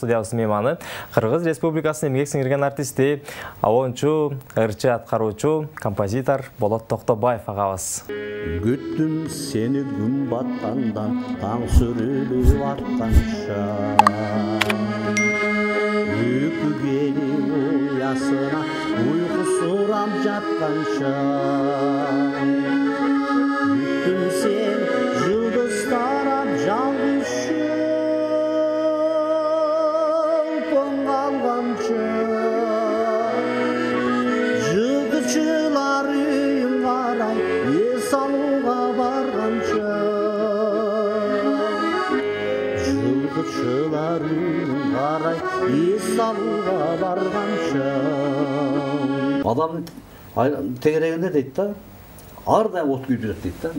Студиябыздын мейманы Кыргыз Республикасынын эмгек сиңирген артисти, оончу, ырчы аткаруучу, композитор Болот Токтобаев агабыз. Күттүм сени күн баткандан, таң сүрүлүп атканча. Үйкү келип уясына, уйку сурап жатканча. Күттүм сени жылдыздарап жалгыз шолпон калганча. Жылдызчылар үйүн карай эс алууга барганча. Жылдызчылар үйүн карай эс алууга барганча. Адам тегерегенде дейт да, ар дайым от күйүп жүрөт дейт да.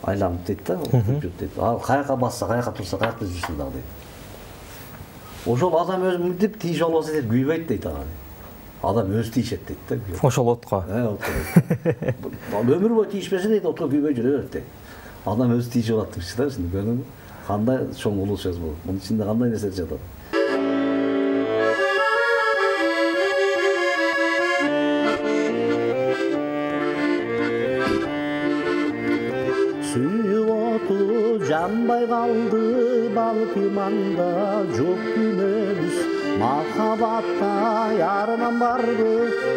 Айланып дейт да, от күйүп жүрөт дейт. Ал каяка басса, каяка турса, каякта жүрсүн дагы дейт. Ошол адам өзү мынтип тийиш болбосо дейт, күйбөйт дейт ага. Адам өзү тийишет дейт да. Ошол отко. Өмүр бою тийишпесе дейт, отко күйбөй жүрө берет дейт. Адам өзү тийишип алат дейт да, көрдүңбү? Кандай чоң улуу сөз бул. Мунун ичинде кандай нерсе жатат? Жанбай қалды балким анда, жоқ күнөбүз махабатта ярынан барды,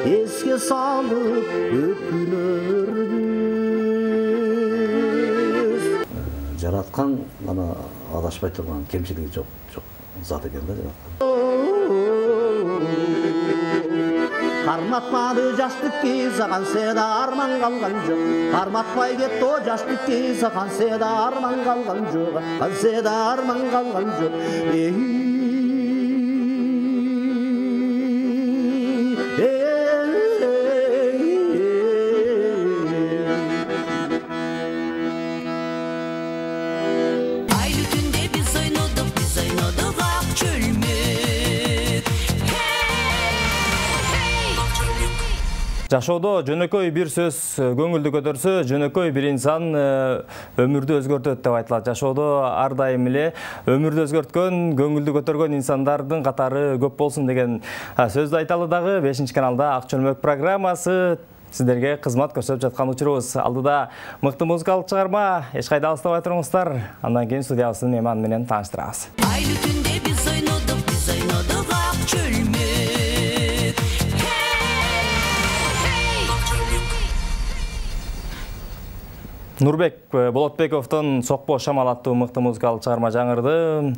еске салып өкүнөрбүз. Жараткан ана адашпай турган, кемчилиги жок зат экен да жараткан. Карматмады жаштыкты саган седа арман калган жок. Карматпай кетти о жаштыкты саган седа арман калган жок. Седа арман калган жок. Жашоодо жөнөкөй бир сөз көңүлдү көтөрсө, жөнөкөй бир инсан өмүрдү өзгөртөт деп айтылат. Жашоодо ар дайым эле өмүрдү өзгөрткөн, көңүлдү көтөргөн инсандардын катары көп болсун деген сөздү айталы дагы 5-каналда Ак чөлмөк программасы сиздерге кызмат көрсөтүп жаткан учурубуз. Алдыда мыкты музыкалык чыгарма, эч кайда алыстабай туруңуздар. Андан кийин студиябыздын мейманы менен тааныштырабыз. Айлы түндө биз ойнодук Ак чөлмөк. Нурбек Болотбековдун Сокпо шамал аттуу мыкты музыкалык чыгарма жаңырды.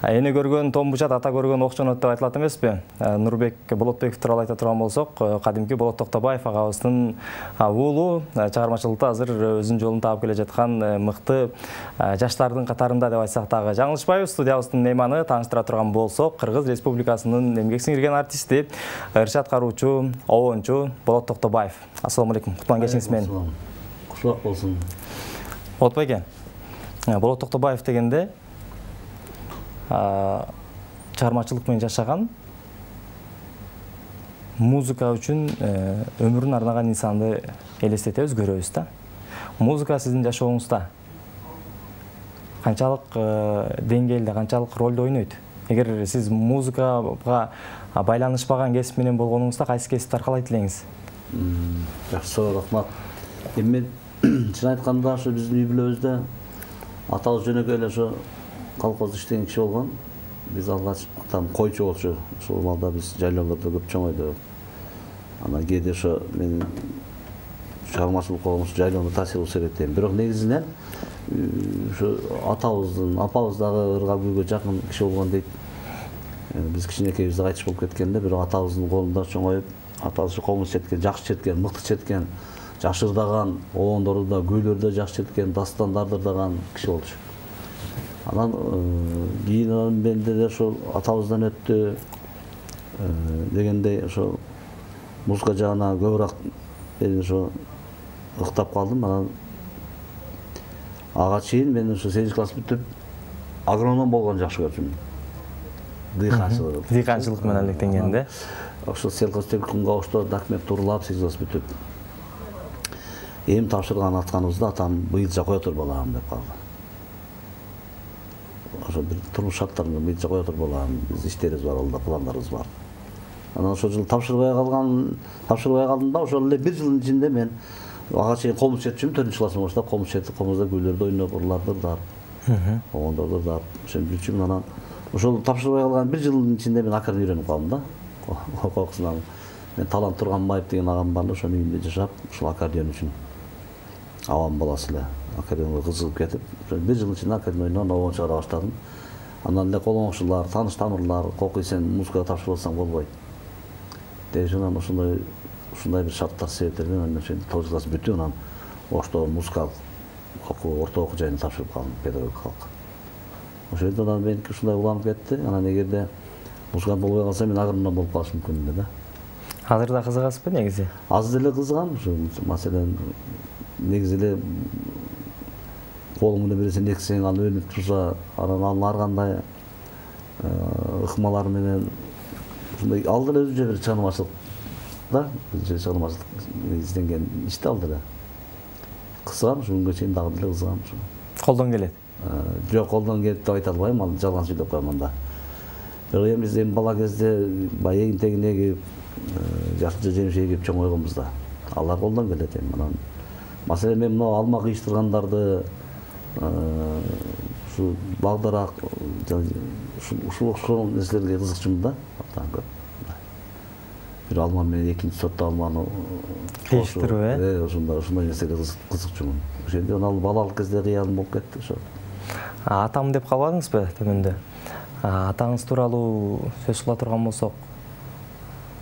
Эне көргөн томбучат, ата көргөн окшонот деп айтылат эмеспи? Нурбек Болотбеков тууралуу айта турган болсок, кадимки Болот Токтобаев агабыздын уулу, чыгармачылыкта азыр өзүнүн жолун таап келе жаткан мыкты жаштардын катарында деп айтсак дагы жаңылышпайбыз. Студиябыздын мейманы тааныштыра турган болсок, Кыргыз Республикасынын эмгек сиңирген артисти, ырчы аткаруучу, оончу Болот Токтобаев. Ассаламу алейкум. Кутлуган кечиңиз менен. Кушулак болсун. Болот байке, Болот Токтобаев дегенде чыгармачылык менен жашаган, музыка үчүн өмүрүн арнаган инсанды элестетебиз, көрөбүз да. Музыка сиздин жашооңузда канчалык деңгээлде, канчалык ролду ойнойт? Эгер сиз музыкага байланышпаган кесип менен болгонуңузда кайсы кесипти аркалайт элеңиз? Жакшы суроо, рахмат. Эми чын айтканда ошо биздин үй бүлөбүздө атабыз жөнөкөй эле ошо колхоздо иштеген киши болгон. Биз алгач атам койчу болчу. Ошол балда биз жайлоолордо көп чоңойдук. Анан кээде ошо менин чыгармачылык колумуз жайлоодо таасир болуп экен. Бирок негизинен ошо атабыздын, апабыз дагы ырга күйгө жакын киши болгон дейт. Биз кичинекейбизде кайтыш болуп кеткенде, бирок атабыздын колунда чоңоюп, атабыз комуз четкен, жакшы четкен, мыкты четкен, жашырдаган, оондорду да, күүлөрдө жакшы четкен, дастандарды ырдаган киши болчу. Анан кийин менде де ошол атабыздан өттү дегендей ошо музыка жагына көбүрөөк мен ошо ыктап калдым. Анан ага чейин мен ошо 8 класс бүтүп агроном болгонду жакшы көрчүмүн. Дыйканчылык менен алектенгенде. Ошо сельхозтехникумга оштоо документ тууралап 8 класс бүтүп. Эми тапшырган атканыбызда атам быйылча кое тур балам деп калды. ошо бир турмуш шарттарын мыйынча кое туруп алам. Биз иштерибиз бар, алда пландарыбыз бар. Анан ошол жылы тапшырбай калдым да, ошол эле 1 жылдын ичинде мен ага чейин комуз чеччүм, 4-чү класстан баштап комуз чечип, комузда гүлдөрдү ойноп, ырларды ырдап, огондорду ырдап, ошентип жүрчүмүн. Анан ошол тапшырбай калган 1 жылдын ичинде мен акырын үйрөнүп калдым да. Окуусунан мен Талант Турганбаев деген агам бар, ошонун үйүндө жашап, ушул аккордеон үчүн абам баласы эле аккордеонго кызыгып кетип, 1 жыл ичинде аккордеон ойногон обон чыгара баштадым. Андан эле кол оңчулар, тааныш тамырлар, кокуй сен музыкага тапшырып алсаң болбойт деп, анан ушундай бир шарттар себептеринен мен 9 класс бүтүп, анан Ошто музыкалык орто окуу жайына тапшырып калдым, педагогикалык. Ошондо анан меники ушундай уланып кетти. Анан эгерде музыкант болбой калса мен агрономдон болуп калыш мүмкүн эле да. Азыр да кызыгасызбы негизи? Азыр деле кызыгам. Ушу маселен негизи эле колуң менен бир нерсе нексең, аны өнүп турса, анан ар кандай ыкмалар менен ушундай ал деле өзүнчө бир чыгармачылык да, чыгармачылык изденген иш да ал деле. Кызыгам, күнгө чейин дагы деле кызыгам. Колдон келет? Жок, колдон келет деп айта албайм, ал жалган сүйлөп коем анда. Бирок эми биз бала кезде баягы эгин эгип, жашылча жемиш эгип чоңойгонбуз да. Алар колдон келет эми. Анан маселен мен мына алма кыйыштыргандарды, ушу багдарак, ушул нерселерге кызыкчумун да. Бир алма менен экинчи сорттуу алманы кыйыштырып, ошондой нерсеге кызыкчумун. Ошентип анан балалык кезде кыялым болуп кетти ошо. Атам деп калбадыңызбы төмөндө? Атаңыз тууралуу сөз кыла турган болсок,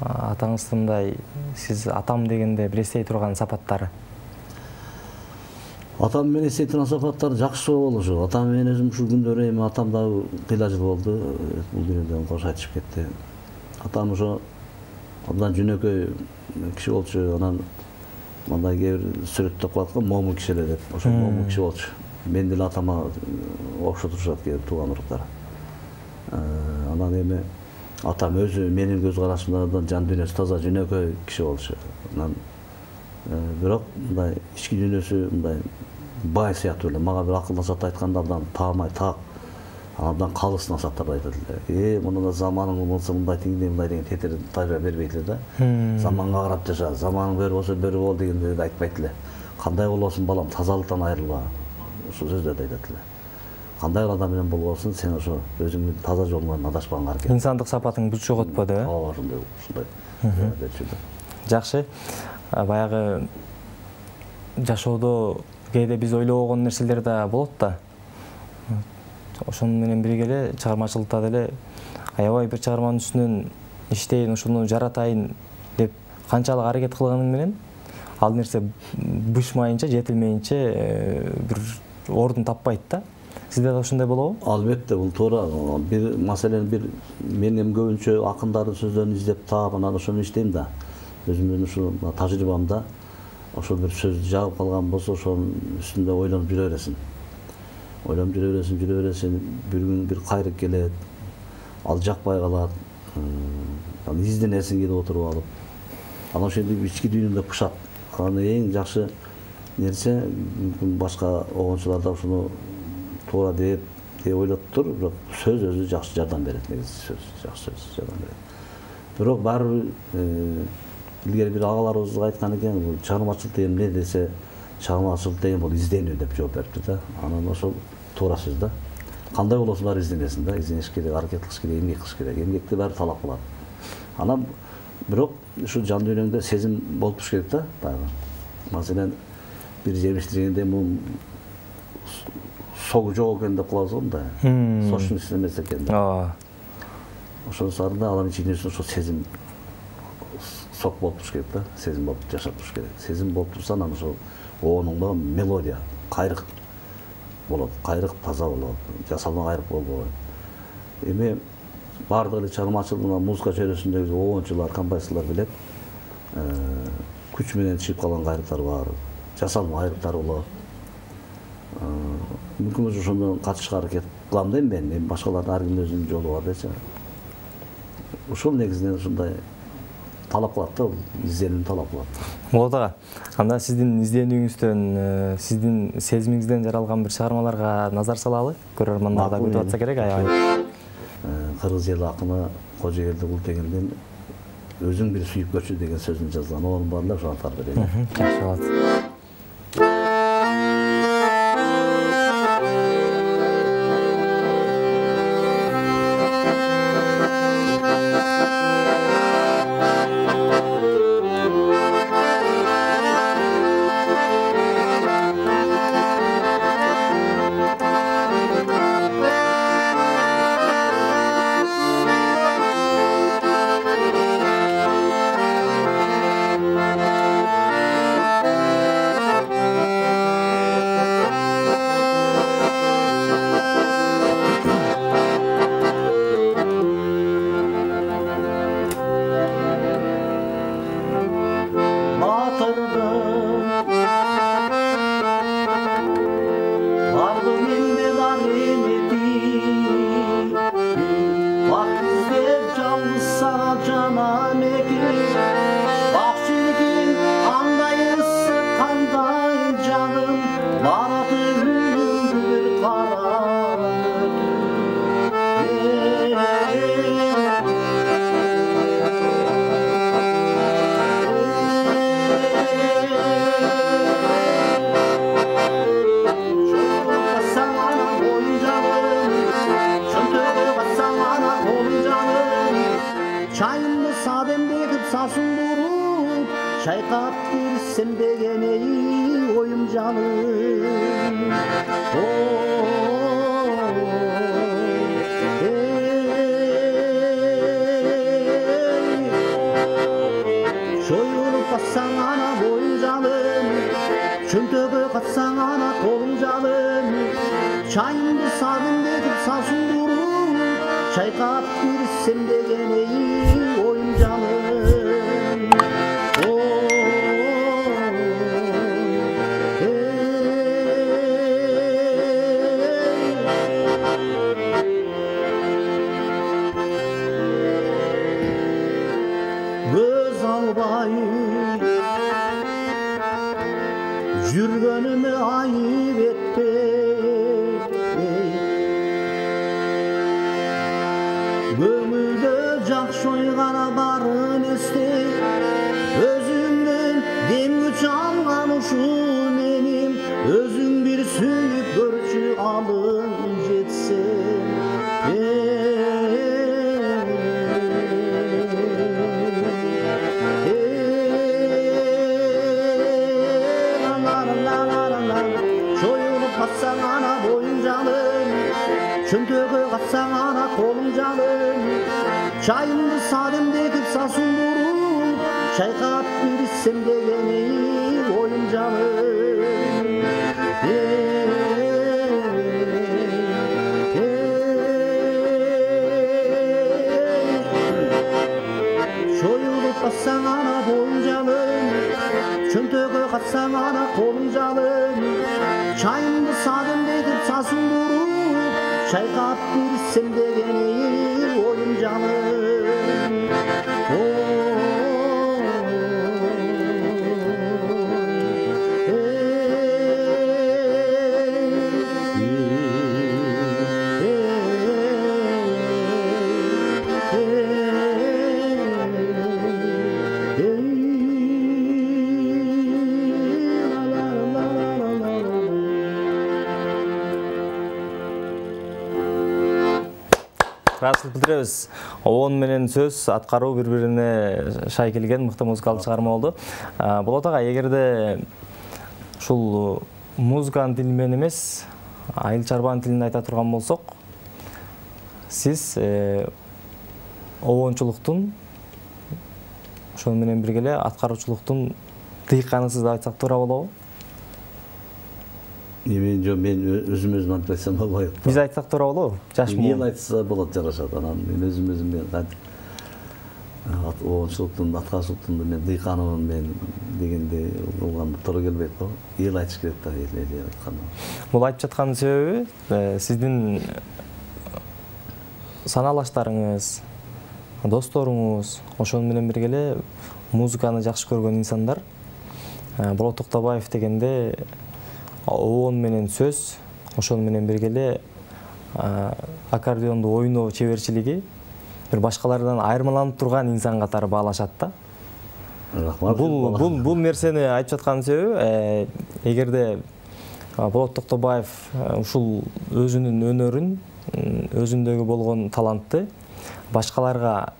атаңыздын мындай сиз атам дегенде бир эстей турган сапаттары? Атам менен эстей турган сапаттары жакшы болушу. Атам менен өзүм ушул күндөрү эми атам да кыйла жыл болду, бул дүйнөдөн кош айтышып кетти. Атам ошо абдан жөнөкөй киши болчу, анан мындай кээ бир сүрөттөп коет го, момун киши эле деп. Ошо момун киши болчу. Мен деле атама окшоп турушат кээ бир тууган уруктар. Анан эми атам өзү менин көз карашымдан жан дүйнөсү таза жөнөкөй киши болчу. Анан бирок мындай ички дүйнөсү мындай бай сыяктуу эле. Мага бир акылдуу зат айтканда абдан таамай так, абдан калыс насааттарды айтат эле. Муну да заманың болсо мындай деген тетир тайра бербейт эле да. Заманга карап жаша, заманың бөрү болсо бөрү бол дегенди айтпайт эле. Кандай болосуң балам, тазалыктан айрылба. Ушул сөздөрдү айтат эле. Кандай адам менен болбосун, сен ошо өзүңдүн таза жолуңан адашпаганга аракет. Инсандык сапатың бүт жоготподу, э? Ооба, ушундай. Жакшы. Баягы жашоодо кээде биз ойлобогон нерселер да болот да. Ошону менен бирге эле чыгармачылыкта деле аябай бир чыгарманын үстүнөн иштейин, ушуну жаратайын деп канчалык аракет кылганың менен ал нерсе бышмайынча, жетилмейинче бир ордун таппайт да. Сизде да ошондой болобу? Албетте, бул туура. Бир маселен бир мен эми көбүнчө акындардын сөздөрүн издеп таап, анан ошону иштейм да. Өзүмдүн ушул тажрыйбамда ошол бир сөз жагып калган болсо, ошонун үстүндө ойлонуп жүрө бересиң. Жүрө бересиң, бир күн бир кайрык келет, ал жакпай калат, анан изденесиң келип отуруп алып. Анан ошентип ички дүйнөңдө пышат. Анан эң жакшы нерсе, мүмкүн башка огончулар да ушуну туура деп ойлоптур, бирок сөз өзү жакшы жардам берет, негизи сөз жакшы жардам берет. Бирок баары илгери бир агаларыбыз айткан экен, бул чыгармачылык деген эмне десе, чыгармачылык деген бул изденүү деп жооп берипти да. Анан ошол туура сөз да. Кандай болосун баары изденесиң да, издениш керек, аракет кылыш керек, эмгек кылыш керек. Эмгекти баары талап кылат. Анан бирок ушу жан дүйнөңдө сезим болуп туруш керек да, баягы. Маселен, бир жемиштиргенде бул согу жок экен деп кылабыз го мындай. Сочность эмес экен да. Ошол сарында анын ичинде ошол сезим сок болуп туруш керек да, сезим болуп жашап туруш керек. Сезим болуп турса, анан ошол оонуңда мелодия, кайрык болот, кайрык таза болот, жасалма кайрык болбойт. Эми баардык эле чыгармачылык музыка чөйрөсүндөгү оончулар, композиторлор билет. Күч менен чыгып калган кайрыктар бар, жасалма кайрыктар болот. Мүмкүн болсо ошондон качышка аракет кылам дейм мен. Эми башкалардын ар кимдин өзүнүн жолу бар дечи. Ушул негизинен ушундай талап кылат да, изденим талап кылат. Болот ага, анда сиздин изденүүңүздөн, сиздин сезимиңизден жаралган бир чыгармаларга назар салалы. Көрөрмандар да күтүп атса керек, аябай. Кыргыз эл акыны Кожоелди Култегелдин өзүң бир сүйүп көрчү деген сөзүн жазган. Онун баардыгы ошого аттар берели. Жакшы болот. Çayımı sademdeyip sasındurup çaykap girsem degene oyum canım. Soyulup bassan ana boyun canım, çöntöge katsan ana kolun canım. Çayımı sademdeyip sasındurup çaykap girsem degene oyun canım. Göz albay jürgönümü ayıp etme. Gömülde jakşı oygana barın esti, özümden dem güç algan uşu menim, özüm bir sünüp görçü alın jetsen. Soyulup katsan ana boyun canım, çöntöge katsan ana kolun canım. Çayımı sademdeyip sasındurup çaykap girsem degene oyun canım. Soyulup katsan ana boyun canım, çöntöge katsan ana kolun canım. Çayımı sademdeyip sasındurup çaykap girsem degene oyun canım. Расыл билдиребиз. Оон менен сөз, аткаруу бири-бирине шай келген мыкты музыкалык чыгарма болду. Болот ага, эгерде ушул музыканын тили менен эмес, айыл чарбанын тилин айта турган болсок, сиз обончулуктун ошол менен бирге эле аткаруучулуктун дыйканысыз деп айтсак туура болобу? Мен өзүм айтып айтсам болбойт. Биз айтсак туура болобу? Эл айтса болот, жарашат. Анан мен өзүм мен обончулуктун, аткаруучулуктун мен дыйканымын мен дегенде болгон туура келбейт го. Эл айтыш керек да, эл айтканда. Бул айтып жатканын себеби сиздин саналаштарыңыз, досторуңуз ошол менен бирге эле музыканы жакшы көргөн инсандар. Болот Токтобаев дегенде оон менен сөз, ошону менен бирге эле аккордеонду ойноо чеберчилиги бир башкалардан айырмаланып турган инсан катары баалашат да. Бул нерсени айтып жаткан себеби, эгерде Болот Токтобаев ушул өзүнүн өнөрүн, өзүндөгү болгон талантты башкаларга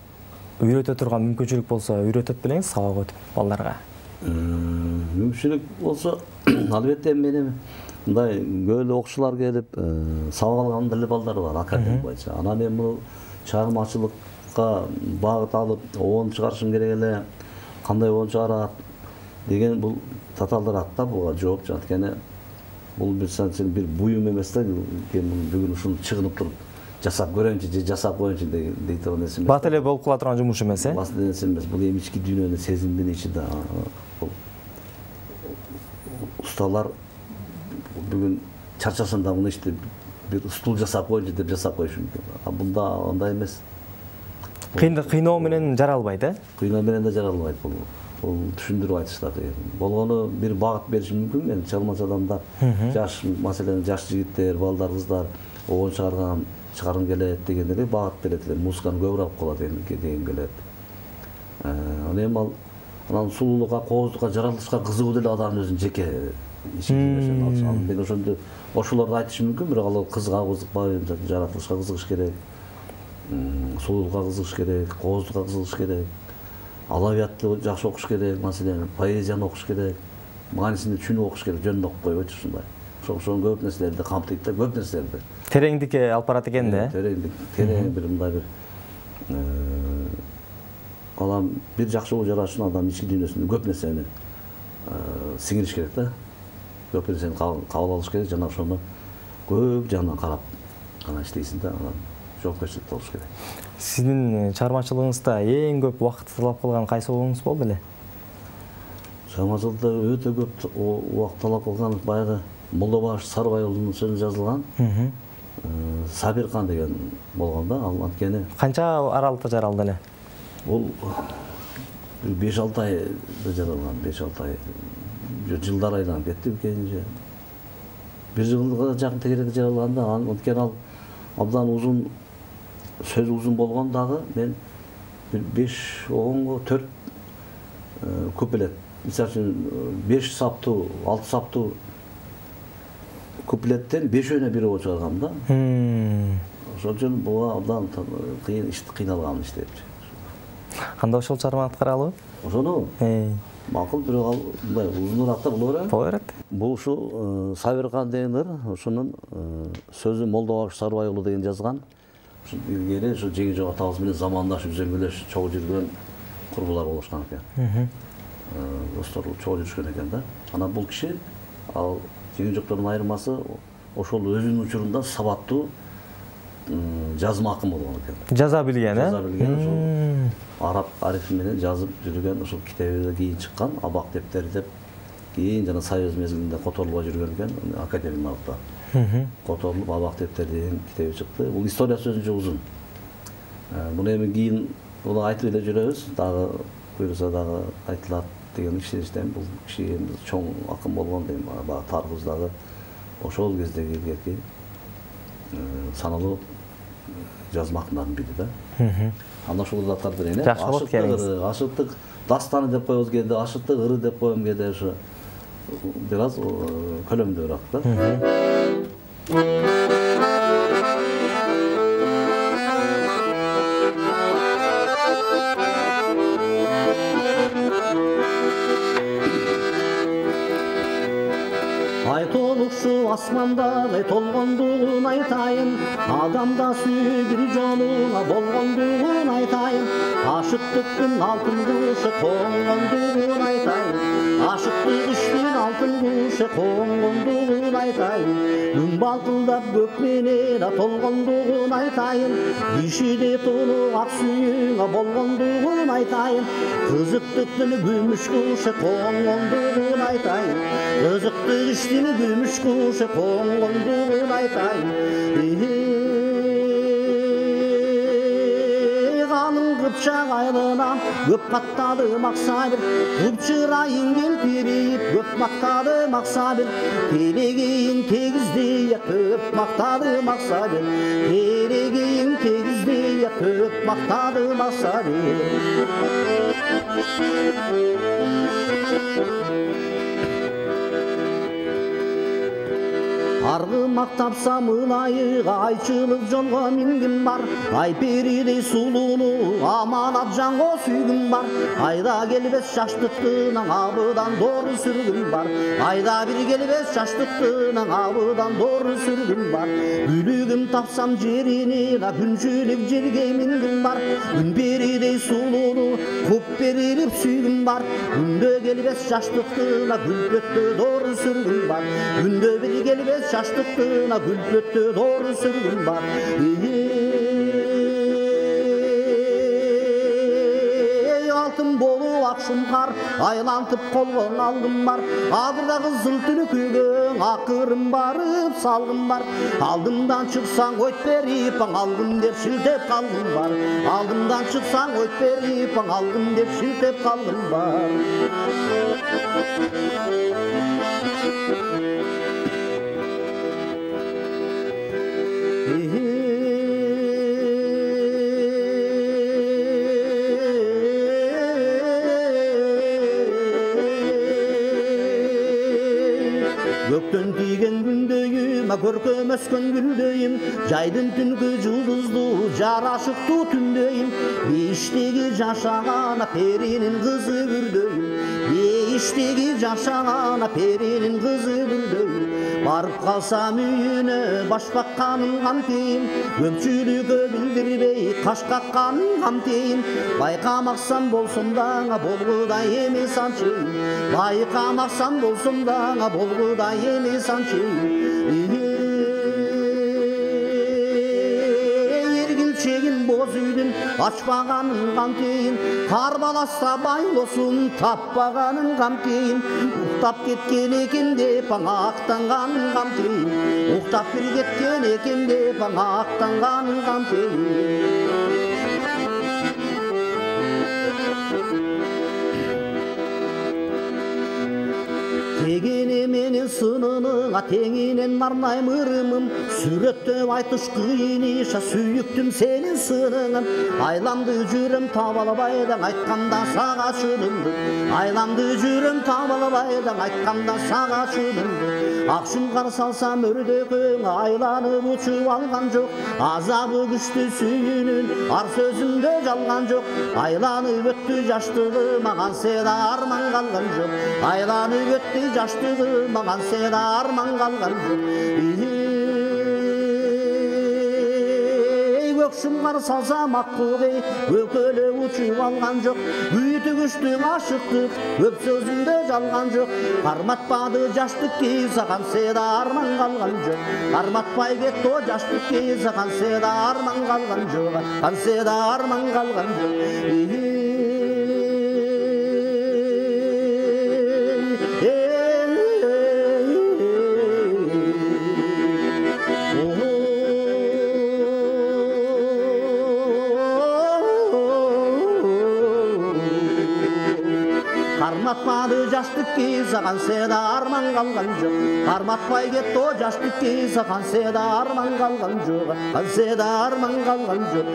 үйрөтө турган мүмкүнчүлүк болсо, үйрөтөт белеңиз сабак өтүп балдарга? Мүмкүнчүлүк болсо, албетте менин мындай көп окуучулар келип, сабак алган деле балдар бар, академик боюнча. Анан мен бул чыгармачылыкка багыт алып, оон чыгарышым керек эле, кандай оон чыгарат деген бул татаалдырат да, буга жооп. Анткени бул бир буюм эмес да, бүгүн ушуну чыгынып туруп жасап көрөйүнчү же жасап коеюнчу дей турган нерсе эмес. Бат эле болуп кала турган жумуш эмес, Бат нерсе эмес. Бул эми ички дүйнөнүн сезимдин ичинде. Ustalar бүгүн чарчасам да муну ишти бир стул жасап коеюнчу деп жасап коюшу мүмкүн. Бунда андай эмес. Кыйноо менен жаралбайт, Кыйноо менен да жаралбайт бул. Бул түшүндүрүп айтыштар деген. Болгону бир багыт бериши мүмкүн. Мен чалмач адамдар, жаш, маселен жаш жигиттер, балдар, кыздар оон чыгаргым келет дегендерге багыт берет эле. Музыканы көбүрөөк кылат деген келет. Анан сулуулукка, кооздукка, жаратылышка кызыгуу деле адамдын өзүнүн жеке иши. Мен ошондо ошолорду айтышым мүмкүн, бирок ал кызыкпайбы, жаратылышка кызыгыш керек, сулуулукка кызыгыш керек, кооздукка кызыгыш керек, алавиятты жакшы окуш керек, маселен поэзияны окуш керек, маанисин түшүнүп окуш керек, жөнүндө окуп койбойчу ушундай. Ошол көп нерселерди камтыйт да, көп нерселерди. Тереңдикке алып барат экен да. Терең бир мындай бир алам бир жакшы ой жараш үчүн адам ички дүйнөсүндө көп нерсени сиңириш керек да. Көп нерсени кабыл алыш керек, жана ошону көп жагынан карап гана иштейсиң да, анан жоопкерчилик болуш керек. Сиздин чыгармачылыгыңызда эң көп убакыт талап кылган кайсы оңуңуз болду эле? Чыгармачылыкта өтө көп убакыт талап кылган баягы Молдобаш Сарыбай уулунун сөзү жазылган Сабиркан деген болгон да. Ал анткени канча аралыкта жаралды эле? Бул 5-6 айда жаралган, 5-6 ай. Жылдар айланып кетти кийинче. Бир жылга жакын тегеректе жаралган да, анткени ал абдан узун, сөзү узун болгон дагы мен бир 5-4 куплет, мисалы үчүн 5 саптуу, 6 саптуу куплеттен 5-өөнө бир болуп чыгаргам да. Ошол үчүн буга абдан кыйын кыйналгам иштеп. Кандай ошол чыгарманы аткаралыбы? Ошону макул, бирок ал мындай узунураак да боло берет. Боло берет. Бул ушу Сабиркан дегендер, ошонун сөзү Молдобаш Сарыбай уулу деген жазган. Ушу илгери ушу жеги жок атабыз менен замандаш үзөңгүлөш чогуу жүргөн курбулар болушкан экен. Достор чогуу жүрүшкөн экен да. Анан бул киши ал жеги жоктордун айырмасы ошол өзүнүн учурунда сабаттуу жазма акын болгон экен. Жаза билген, Жаза билген, ошол араб арифи менен жазып жүргөн, ошол китеби кийин чыккан, Абак дептери деп, кийин жана Союз мезгилинде которулбай жүргөн экен, академиялыкта. Которулуп Абак дептери деген китеби чыкты. Бул историясы өзүнчө узун. Муну эми кийин муну айтып эле жүрөбүз, дагы буюрса дагы айтылат деген ишеничтемин. Бул киши эми чоң акын болгон дейм, баягы тарыгыбыздагы ошол кездеги илгерки саналуу жазма акындардын бири да. Анда ошолорду аткарып берейин. Ашыктык дастаны деп коебуз кээде, ашыктык ыры деп коем кээде, ошо бир аз көлөмдүүрөөк да. Айтолукшу асманда толгондугун айтайын, адамда сүйгүр жолуна болгондугун айтайын, ашыктыктын алтын кушы коңгондугун айтайын, ашыктык иштин алтын кушы коңгондугун айтайын, күн балкылдап көк менен толгондугун айтайын, кишиде тулук ак сүйүңө болгондугун айтайын, кызыктыктын күмүш кушы коңгондугун айтайын, кызыктык иштин күмүш кушы коңгондугун айтайын, бұршақ айлынан көп қаттады мақсабір құп шырайын келтіріп көп мақтады мақсабір телегейін тегіздей көп мақтады мақсабір телегейін тегіздей көп мақтады мақсабір арғы мақтапса мылайық айчылық жолға мінгім бар айперидей сұлуны аманат жанға сүйгім бар айда келбес шаштықтың абыдан доры сүргім бар айда бір келбес шаштықтың абыдан доры сүргім бар үлігім тапсам жеріне күншілік жерге мінгім бар үнперидей сұлуны құп беріліп сүйгім бар үнді келбес шаштықтың күлпетті доры сүргім бар үнді бір келбес шаштықтына гүлпетті доры сүргім бар алтын болу ақшымқар айлантып қолғын алғым бар адырда қызыл түлкіген ақырым барып салғым бар алдымдан шықсаң өт беріп алғым деп шілтеп қалғым бар алдымдан шықсаң өт беріп алғым деп шілтеп қалғым бар көктен тиген күндейім көркем өскен гүлдейім жайдың түнгі жұлдызды жарашықты түндейім бейіштегі жашаған перенің қызы бүрдейім бейіштегі жашаған перенің қызы бүрдейім барып қалсам үйіне башбаққаның қамтейін көпшілігі білдірбей қашқаққаның қамтейін байқамақсан болсам даңа болғыдай емес аншейін байқамақсан болсам даңа болғыдай емес аншейін ергілшегін боз үйдің ашпағанын қамтейін қарбаласса байлосын таппағанын қамтейін ұқтап кеткен екен деп ақтанғанын қамтейін ұқтап бір кеткен екен деп ақтанғанын қамтейін тегене менен сынының теңінен арнайым ырымым сүреттеп айтыш қиын иша сүйіктім сенің сырыңым айламды жүрім табалабайдан айтқанда саға шынымды айламды жүрім табалабайдан айтқанда саға шынымды ақшын қар салсам үрдекің айланып ұшып алған жоқ азабы күшті сүйінін ар сөзімде жалған жоқ айланып өтті жаштығы маған сені арман қалған жоқ айланып өтті жаштығы маған сені арман қалған жоқ көкшім қар салсам аққуғи өкөлі ұшып алған жоқ үйті күшті ғашықтық көп сөзімде жалған жоқ қарматпады жаштық кей саған сені арман қалған жоқ қарматпай кетті о жаштық кей саған сені арман қалған жоқ сені арман қалған жоқ қарматпады жаштық кей саған сені арман қалған жоқ қарматпай кетті о жаштық кей саған сені арман қалған жоқ сені арман қалған жоқ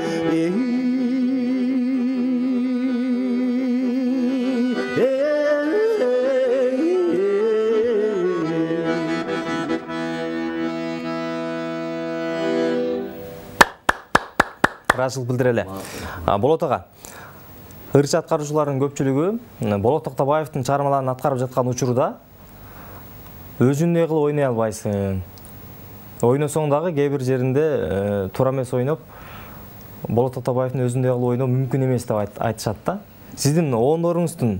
ыраазычылык билдирели. Болот ага, ырчы аткаруучулардын көпчүлүгү Болот Токтобаевдин чыгармаларын аткарып жаткан учурда өзүндөй кылып ойной албайсың. Ойносоң дагы кээ бир жеринде туура эмес ойноп, Болот Токтобаевдин өзүндөй кылып ойноо мүмкүн эмес деп айтышат да. Сиздин оондоруңуздун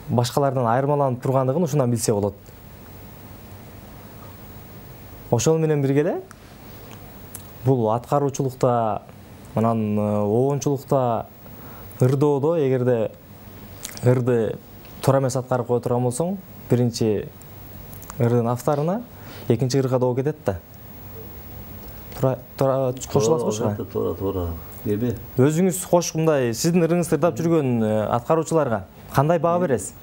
башкалардан айырмаланып тургандыгын ушундан билсе болот. Ошол менен бирге эле бул аткаруучулукта, анан оончулукта, ырдоодо эгерде ырды туура эмес аткарып кое турган болсоң, биринчи ырдын авторуна, экинчи ырга доо кетет да. Туура кошуласызбы ушуга? Туура. Эми Өзүңүз мындай сиздин ырыңызды ырдап жүргөн аткаруучуларга кандай баа бересиз?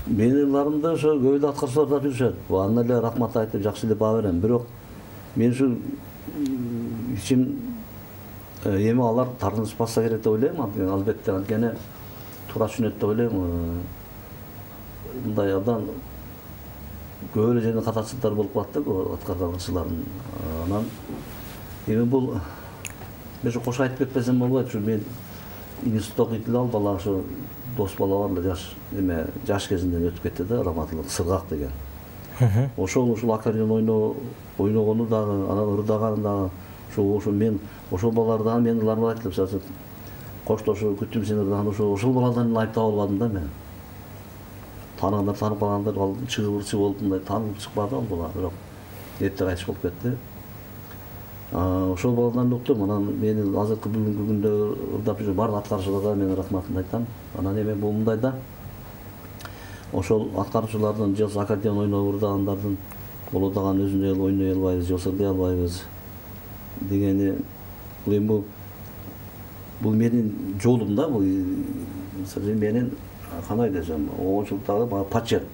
Менин ырымдарымда ошо көбү аткаруучулар ырдап жүрүшөт. Аны эле рахмат айтып жакшы эле баа берем. Бирок мен ушу ичим эми алар тартынышпаса керек деп ойлойм. Албетте анткени туура түшүнөт деп ойлойм. Мындай абдан көп эле жерде катачылыктар болуп калат да аткаруучулардын. Анан эми бул мен ушу кошо айтып кетпесем болбойт. Ушу мен институтта окуйт эле ал бала ошо дос бала бар эле жаш кезинен өтүп кетти да, Раматылык Сыргак деген. Ошол аккордеон ойногону дагы, анан ырдаганы дагы ошо мен ошол балалар дагы мен ылармай айтып, кошто ошо күтүм сен ырдаган ошол баладан айыптап албадым да мен. Танығандар танып калгандар чыгыбырчы болуп мындай танылып чыкпады ал бала, бирок эрте кайтыш болуп кетти. Ошол баладан уктум. Анан мени азыркы бүгүнкү күндө ырдап жүргөн баардык аткаруучуларга мен рахматымды айтам. Анан эми бул мындай да ошол аткаруучулардын же аккордеон ойноп ырдагандардын боло даган өзүнө эл ойной албайбыз, же ырдай албайбыз дегени бул менин жолум да, бул менин кандай десем, оңочулуктагы почет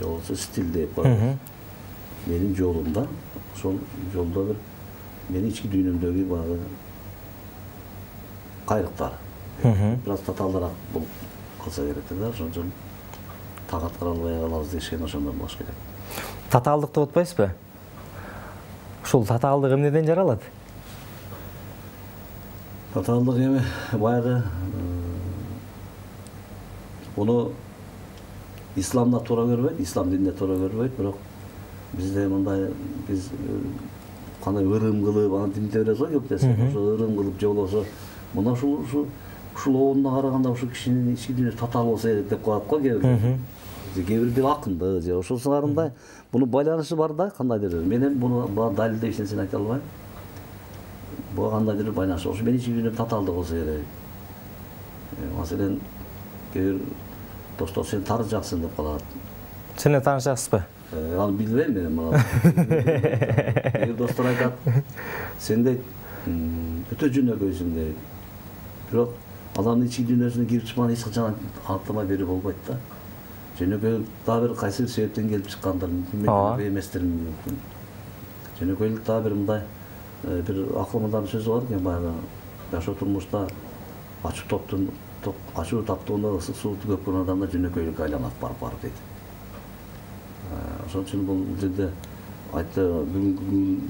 же болбосо стиль деп коебуз. Менин жолум да, ошол жолдо бир менин ички дүйнөмдөгү баягы кайрыктар. Бираз татаалдараак болуп калса керек да, ошон үчүн так аткара албай калабыз дешкен ошондон болуш керек. Татаалдык деп атпайсызбы? Ушул татаалдык эмнеден жаралат? Татаалдык эми баягы буну исламда туура көрбөйт, ислам дининде туура көрбөйт, бирок бизде мындай биз кандай ырым кылып, аны динде беребиз го көптөсө, ошо ырым кылып же болбосо мына ушул оонуна караганда ушул кишинин ички дүйнөсү татаал болсо керек деп коет го кээ бир. Кээ бир акынды же ошол сыңарындай буну байланышы бар да, кандайдыр. Менен буну далилдеп эч нерсени айта албайм. Буга кандайдыр байланышы. Ошо менин ички дүйнөм татаалдык болсо керек. Маселен кээ бир достор сен таарыжаксың деп калат. Сен таанышасызбы? Аны билбейм мен мына. Кээ достор айтат, сен дейт өтө жөнөкөйсүң дейт. Бирок адамдын ички дүйнөсүнө кирип чыккан эч качан антамай берип болбойт да. Жөнөкөйлүк дагы бир кайсы бир себептен келип чыккандыр, мүмкүн эместир мүмкүн. Жөнөкөйлүк дагы бир мындай бир акылмандардын сөзү бар экен, баягы жашоо турмушта ачуу таптоонда ысык сууту көп көргөн адамда жөнөкөйлүк айланат барып дейт. Ошон үчүн бул жерде айтты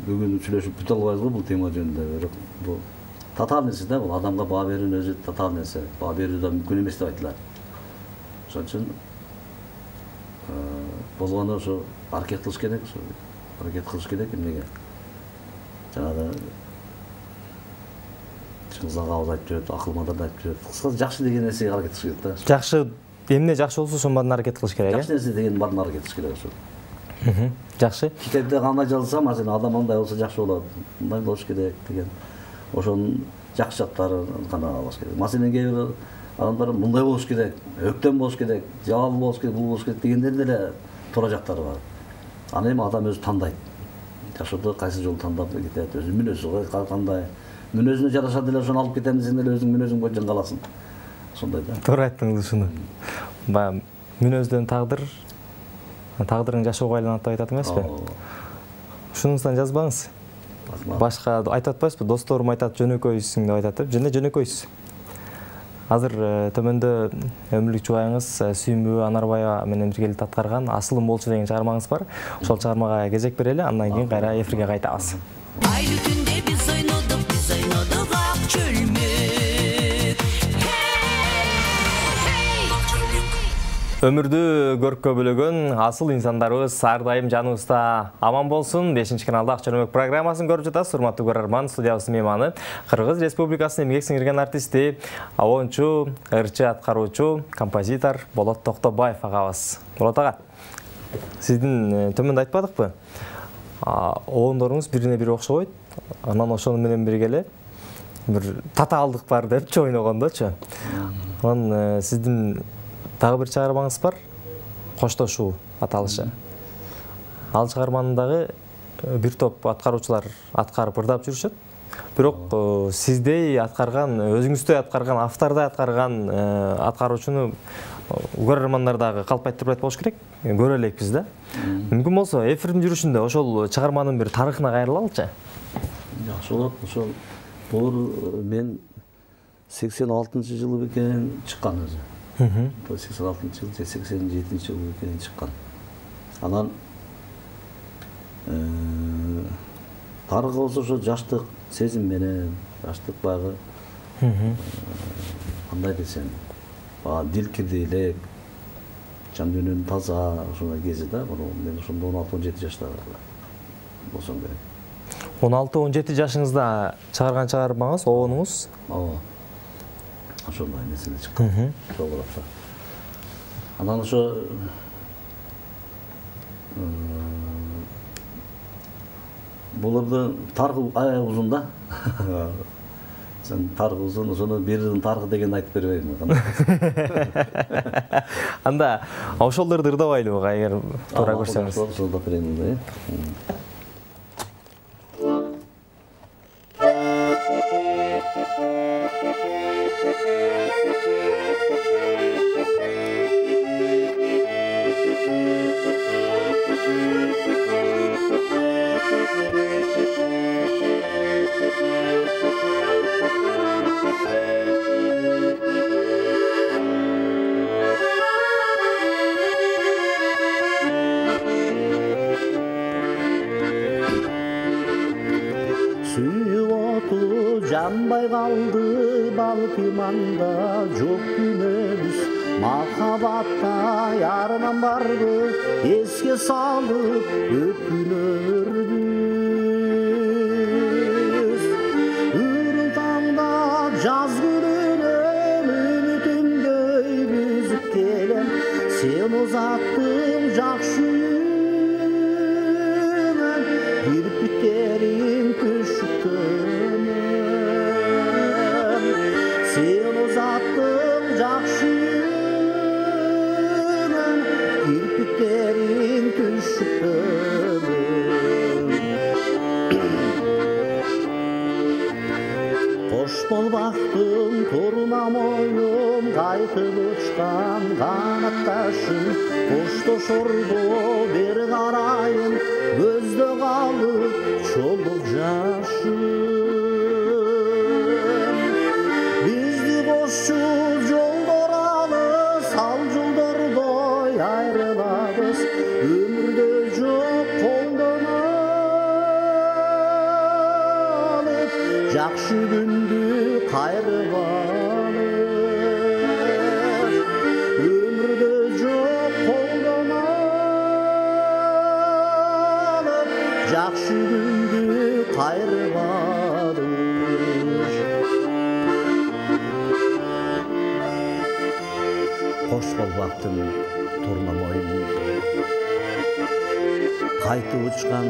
бүгүн сүйлөшүп бүтө албайбыз го бул тема жөнүндө. Бирок бул татаал нерсе да, бул адамга баа берүүнүн өзү татаал нерсе. Баа берүү да мүмкүн эмес деп айтылат. Ошон үчүн болгону ошо аракет кылыш керек, эмнеге? Жанагы чыңгыз агабыз айтып жүрөт, акылмандар да айтып жүрөт. Кыскасы жакшы деген нерсеге аракет кылыш керек да. Жакшы эмне жакшы болсо ошонун баарын аракет кылыш керек, э? Жакшы нерсе деген баарын аракет кылыш керек ошо. Жакшы. Китепте кандай жазылса, маселен адам мындай болсо жакшы болот, мындай болуш керек деген. Ошонун жакшы жактарын гана алыш керек. Маселен кээ бир адамдар мындай болуш керек, өктөм болуш керек, жабал болуш керек, бул болуш керек дегендердин деле туура жактары бар. Аны эми адам өзү тандайт. Жашоодо кайсы жолду тандап кетет, өзү мүнөзү кандай. Мүнөзүнө жараша деле ошону алып кетем десең деле өзүң мүнөзүң боюнча каласың. Ошондой да. Туура айттыңыз ушуну. Баягы мүнөздөн тагдырың жашоого айланат деп айтат эмеспи? Ушунусунан жазбаңыз. Башка айтып атпайсызбы? Досторум айтат жөнөкөйсүң деп айтат, жана жөнөкөйсүз. Азыр төмөндө өмүрлүк жубайыңыз Сүйүмбү Анарбаева менен биргеликте аткарган Асылым болчу деген чыгармаңыз бар. Ошол чыгармага кезек берели, андан кийин кайра эфирге кайтабыз. Айлы түнде biz oynadık ак çölmük. Өмүрдү көрккө бөлөгөн асыл инсандарыбыз ар дайым жаныбызда аман болсун. 5-каналда Ак Чөлмөк программасын көрүп жатасыз. Урматтуу көрөрман, студиябыздын мейманы Кыргыз Республикасынын эмгек сиңирген артисти, оончу, ырчы аткаруучу, композитор Болот Токтобаев агабыз. Болот ага, сиздин төмөндө айтпадыкпы? Оондоруңуз бирине бири окшобойт. Анан ошону менен биргеле бир татаалдык бар депчи ойногондочу. Анан сиздин дагы бир чыгармаңыз бар, Коштошуу аталышы. Ал чыгарманы дагы бир топ аткаруучулар аткарып ырдап жүрүшөт. Бирок сиздей аткарган, өзүңүздөй аткарган, автордой аткарган аткаруучуну көрөрмандар дагы калпайтырбайт болуш керек. Көрө элекпиз да. Мүмкүн болсо эфирдин жүрүшүндө ошол чыгарманын бир тарыхына кайрылалычы. Жакшы болот. Ошол бул мен 86-жылы бекенен чыккан өзү. 86-жыл же 87-жылы бекенен чыккан. Анан тарыхы болсо ошо жаштык сезим менен, жаштык багы кандай десем, дил кирди элек, жан дүйнөнүн таза ошондой кези да. Мен ошондо 16-17 жашта болсом керек. 16-17 жашыңызда чыгарган чыгармаңыз, обонуңуз? Ооба. Ошондой нерседе чыккан. Ошол болот да. Анан ошо булардын тарыхы аябай узун да. Sen tarık uzun, ошону биринин тарыхы деген айтып бербейм. Анда ошолдорду ырдабайлыбы, эгер туура көрсөңүз. Ошолдо берем да. Жанбай қалды балким анда жоқ күнөбүз, махабатта ярынан барды эске салып өкүнөрбүз. Үрүн таңда жаз күнүнөн үмүтүмдөй бүзүп келем, сен узаттың жакшы үйүнөн, кирпиктериң түшүп Sen jakşı uyunan, kirpiklerin düşüp Koş bol baktım toruna moyum, kaytıp uçkan kanattaşım. Koştu sordu bir karayın, gözde kalıp çoluk yaşım. Koşsuz yollar alız, sal yollardoy ayrılabız. Ömürde çok koldan alıp, jakşı gündü kayrıp alır. Ömürde çok koldan alıp, jakşı gündü kayrıp alır. Hoş bol baktım turnamoyum, kaytı uçkan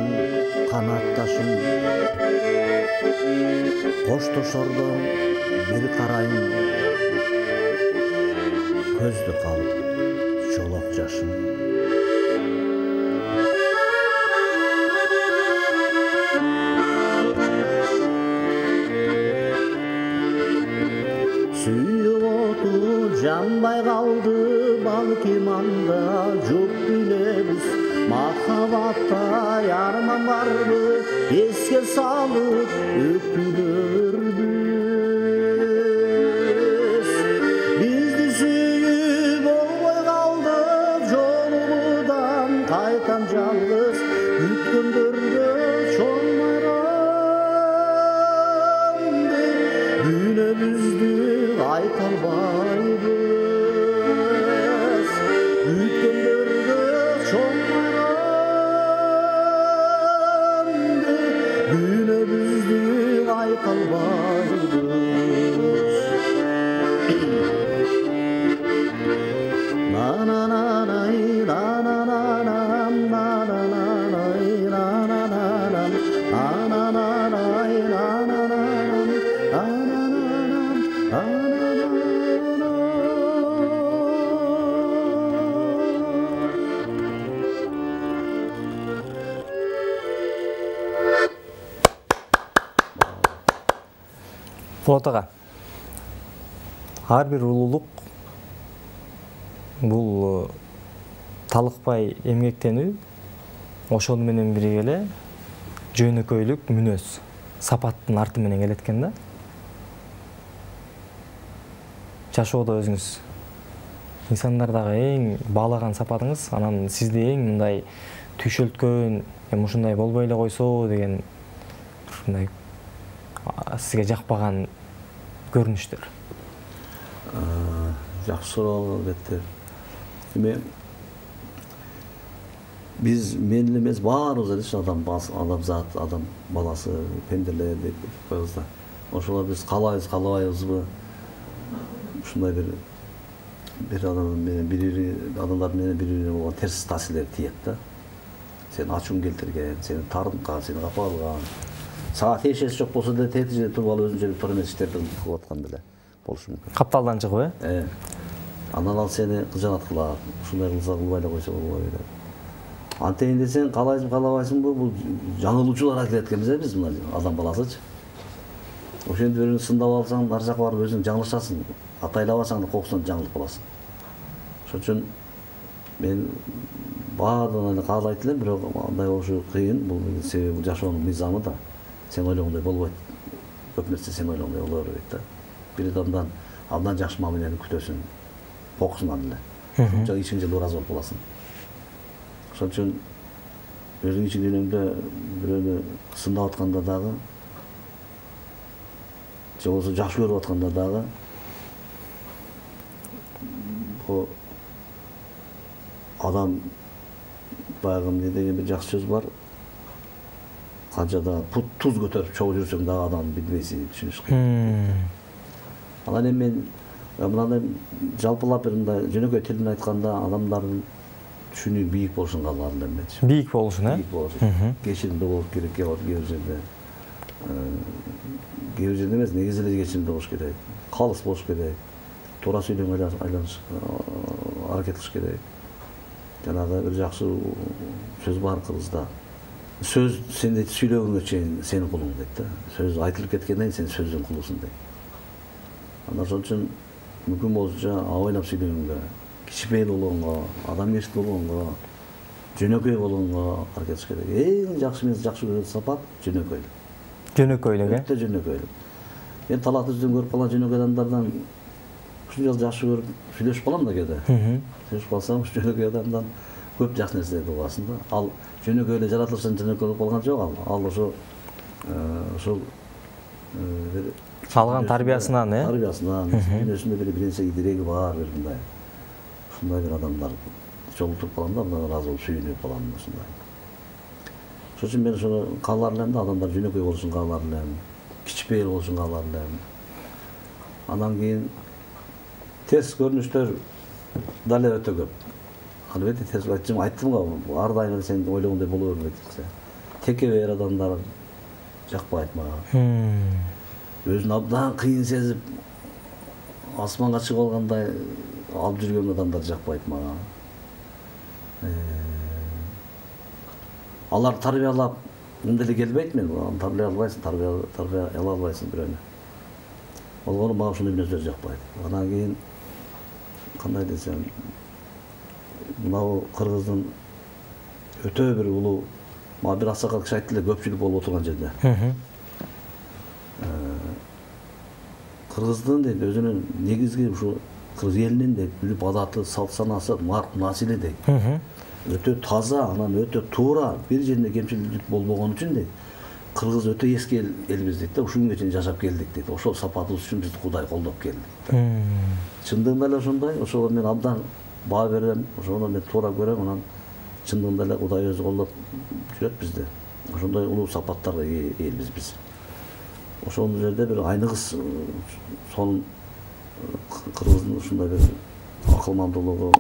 kanattaşım. Koştoşordum bir karayım, közde kalıp çolak yaşım. Suyup otu janbay kaldı balkim anda çok güleriz. Mahabatta yarman vardı eske salıp öpülürbüz. Bizdi suyup olmay kaldı jolumudan kaytan жалгыз. Ütkündürgö çolmayrandı günümüzdü aytalbaybız. Ütkündürgö çolmayrandı günümüzdü aytalbaybız. Na na na na na na na na na na na na na na na Болот ага, ар бир улуулук бул талыкпай эмгектенүү, ошону менен бирге эле жөнөкөйлүк мүнөз, сапаттын арты менен келет экен да. Жашоодо өзүңүз инсандардагы эң баалаган сапатыңыз, анан сизде эң мындай түйшөлткөн, ушундай болбой эле койсо деген ушундай сизге жакпаган көрүнүштөр. Жакшы суроо албетте. Эми биз мен эле эмес, баарыбыз эле адамзат, адам баласы, пенделер деп коебуз да. Ошолор биз каалайбыз, каалабайбызбы? Ушундай бир адамдар менен бири-бирине болгон терс таасирлер тиет да. Сен ачууң келтирген, сени тарынткан, сени капа алган. Сага тиешеси жок болсо деле тети жерде туруп алып өзүнчө туура эмес иштерди кылып аткан деле болушу мүмкүн. Капталдан чыгып, Андан ал сени кыжанат кылат. Ушундай кылса кылбай эле койсо болбой эле. Антейин десең, каалайсың, каалабайсыңбы, бул жаңылуучулар келет экенбиз биз мына адам баласычы. Ошентип бирөөнү сындап алсаң, ар жакка барып өзүң жаңылышасың. Атайлабасаң да кокусунан жаңылып каласың. Ошон үчүн мен баардыгын эле каалайт элем, бирок андай болушу кыйын. Бул себеби жашоонун мыйзамы да. Сен ойлогондой болбойт. Көп нерсе сен ойлогондой боло бербейт да. Бир адамдан абдан жакшы мамилени күтөсүң. Кокусунан эле. Ошончо ичиң жылы ыраазы болуп каласың. Ошон үчүн өзүң ичиң дүйнөңдө бирөөнү сындап атканда дагы, же болбосо жакшы көрүп атканда дагы, бул адам баягы эмне деген бир жакшы сөз бар. Канча да туз көтөрүп чогуу жүрсөң дагы адам билбейсиң, түшүнүш кыйын. Анан эми мен мындай жалпылап бир мындай жөнөкөй тил менен айтканда адамдардын түшүнүү бийик болушун каалар элем мен. Бийик болушун, Бийик болушун. Кечиримдүү болуш керек, кээ бир жерде. Кээ бир жерде эмес, негизи эле кечиримдүү болуш керек. Калыс болуш керек. Туура сүйлөөнгө айланыш аракет кылыш керек. Жанагы бир жакшы сөз бар кыргызда. Сөз сени сүйлөгөнгө чейин сенин кулуң дейт да. Сөз айтылып кеткенден кийин сен сөздүн кулусуң дейт. Андан ошон үчүн мүмкүн болушунча абайлап сүйлөгөнгө, кичипейил болгонго, адамгерчилик болгонго, жөнөкөй болгонго аракет кылыш керек. Эң жакшы мен жакшы көргөн сапат жөнөкөйлүк. Жөнөкөйлүк, Өтө жөнөкөйлүк. Мен талак жүздөн көрүп калган жөнөкөй адамдардан ушунча жакшы көрүп сүйлөшүп калам да кээде. Сүйлөшүп калсам, ушу жөнөкөй адамдан көп жакшы нерселерди угасың да. Ал жөнөкөй эле жаратылыштан жөнөкөй болуп калган жок, ал ошол алган тарбиясынан, тарбиясынан, дүнөсүндө бир нерсе идиреги бар, бир мындай. Ушундай бир адамдар жолугуп калганда мына ыраазы болуп сүйүнүп калам ушундай. Ошон үчүн мен ошону каалар элем да, адамдар жөнөкөй болушун каалар элем, кичипейил болушун каалар элем. Андан кийин терс көрүнүштөр дале өтө көп. Албетте терс айттым го, ар дайым сен ойлогондой боло бербейт. Текебер адамдар жакпайт мага. Өзүн абдан кыйын сезип, асманга чыгып алгандай алып жүргөн адамдар жакпайт мага. Алар тарбиялап мындай эле келбейт мен, тарбия албайсың бирөөнү. Болгону мага ушундай нерселер жакпайт. Андан кийин кандай десем, мынау кыргыздын өтө бир улуу, мага бир аксакал киши айтты эле, көпчүлүк болуп отурган жерде. Кыргыздын дейт өзүнүн негизги ушу кыргыз элинин дейт бүлүп адаты, салт санасы, марк насили дейт. Өтө таза, анан өтө туура, бир жеринде кемчилик болбогон үчүн дейт. Кыргыз өтө эски элбиз дейт да, ушуга чейин жашап келдик дейт. Ошол сапатыбыз үчүн бизди Кудай колдоп келди. Чындыгында эле ошондой, ошого мен абдан баа берем, ошону мен туура көрөм, анан чындыгында эле Кудай өзү колдоп жүрөт бизди. Ошондой улуу сапаттарга элбиз биз. Ошол жерде бир айныгыс сонун кыргыздын ушундай бир акылмандуулугу,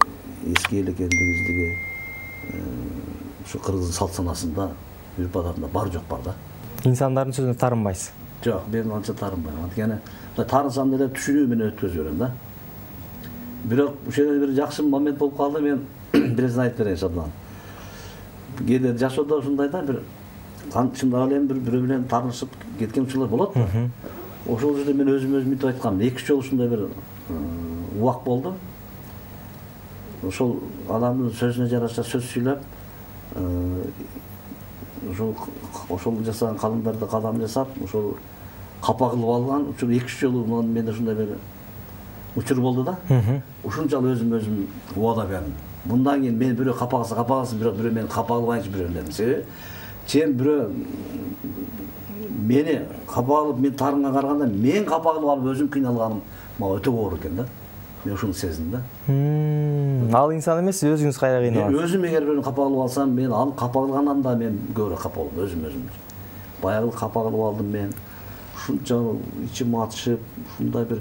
эски эл экендигибиздиги ушу кыргыздын салт санасында, үрп адатында бар жок бар да. Инсандардын сөзүнө тарынбайсыз. Жок, мен анча тарынбайм. Анткени тарынсам деле түшүнүү менен өткөзүп берем да. Бирок ушул жерде бир жакшы момент болуп калды, мен бирерсин айтып берейин Шадлан. Кээде жашоодо ушундай да бир чындап эле бирөө менен тарынышып кеткен учурлар болот да. Ошол жерде мен өзүм мынтип айткам. 2 жолу ушундай бир убак болду. Ошол адамдын сөзүнө жараша сөз сүйлөп, ошол жасаган кадамдарды кадам жасап, ошол капа кылып алган үчүн 2 жолу менде ушундай бир учур болду да. Ушунчалык өзүм убада бердим. Bundan keyin men biri kapağısı biri meni kapağılayınca biri dedim. Себеби сен бирөө мени капагылып мен тарынга караганда мен капагылып алып өзүм кыйналганым мага өтө оор экен да. Мен ушуну сездим да. Ал инсан эмес, өзүңүз кайра кыйналасыз. Мен өзүм эгер бирөөнү капагылып алсам, мен ал капагылгандан да мен көбүрөөк капа болом өзүм. Баягы капагылып алдым мен. Ушунча ичим атышып, ушундай бир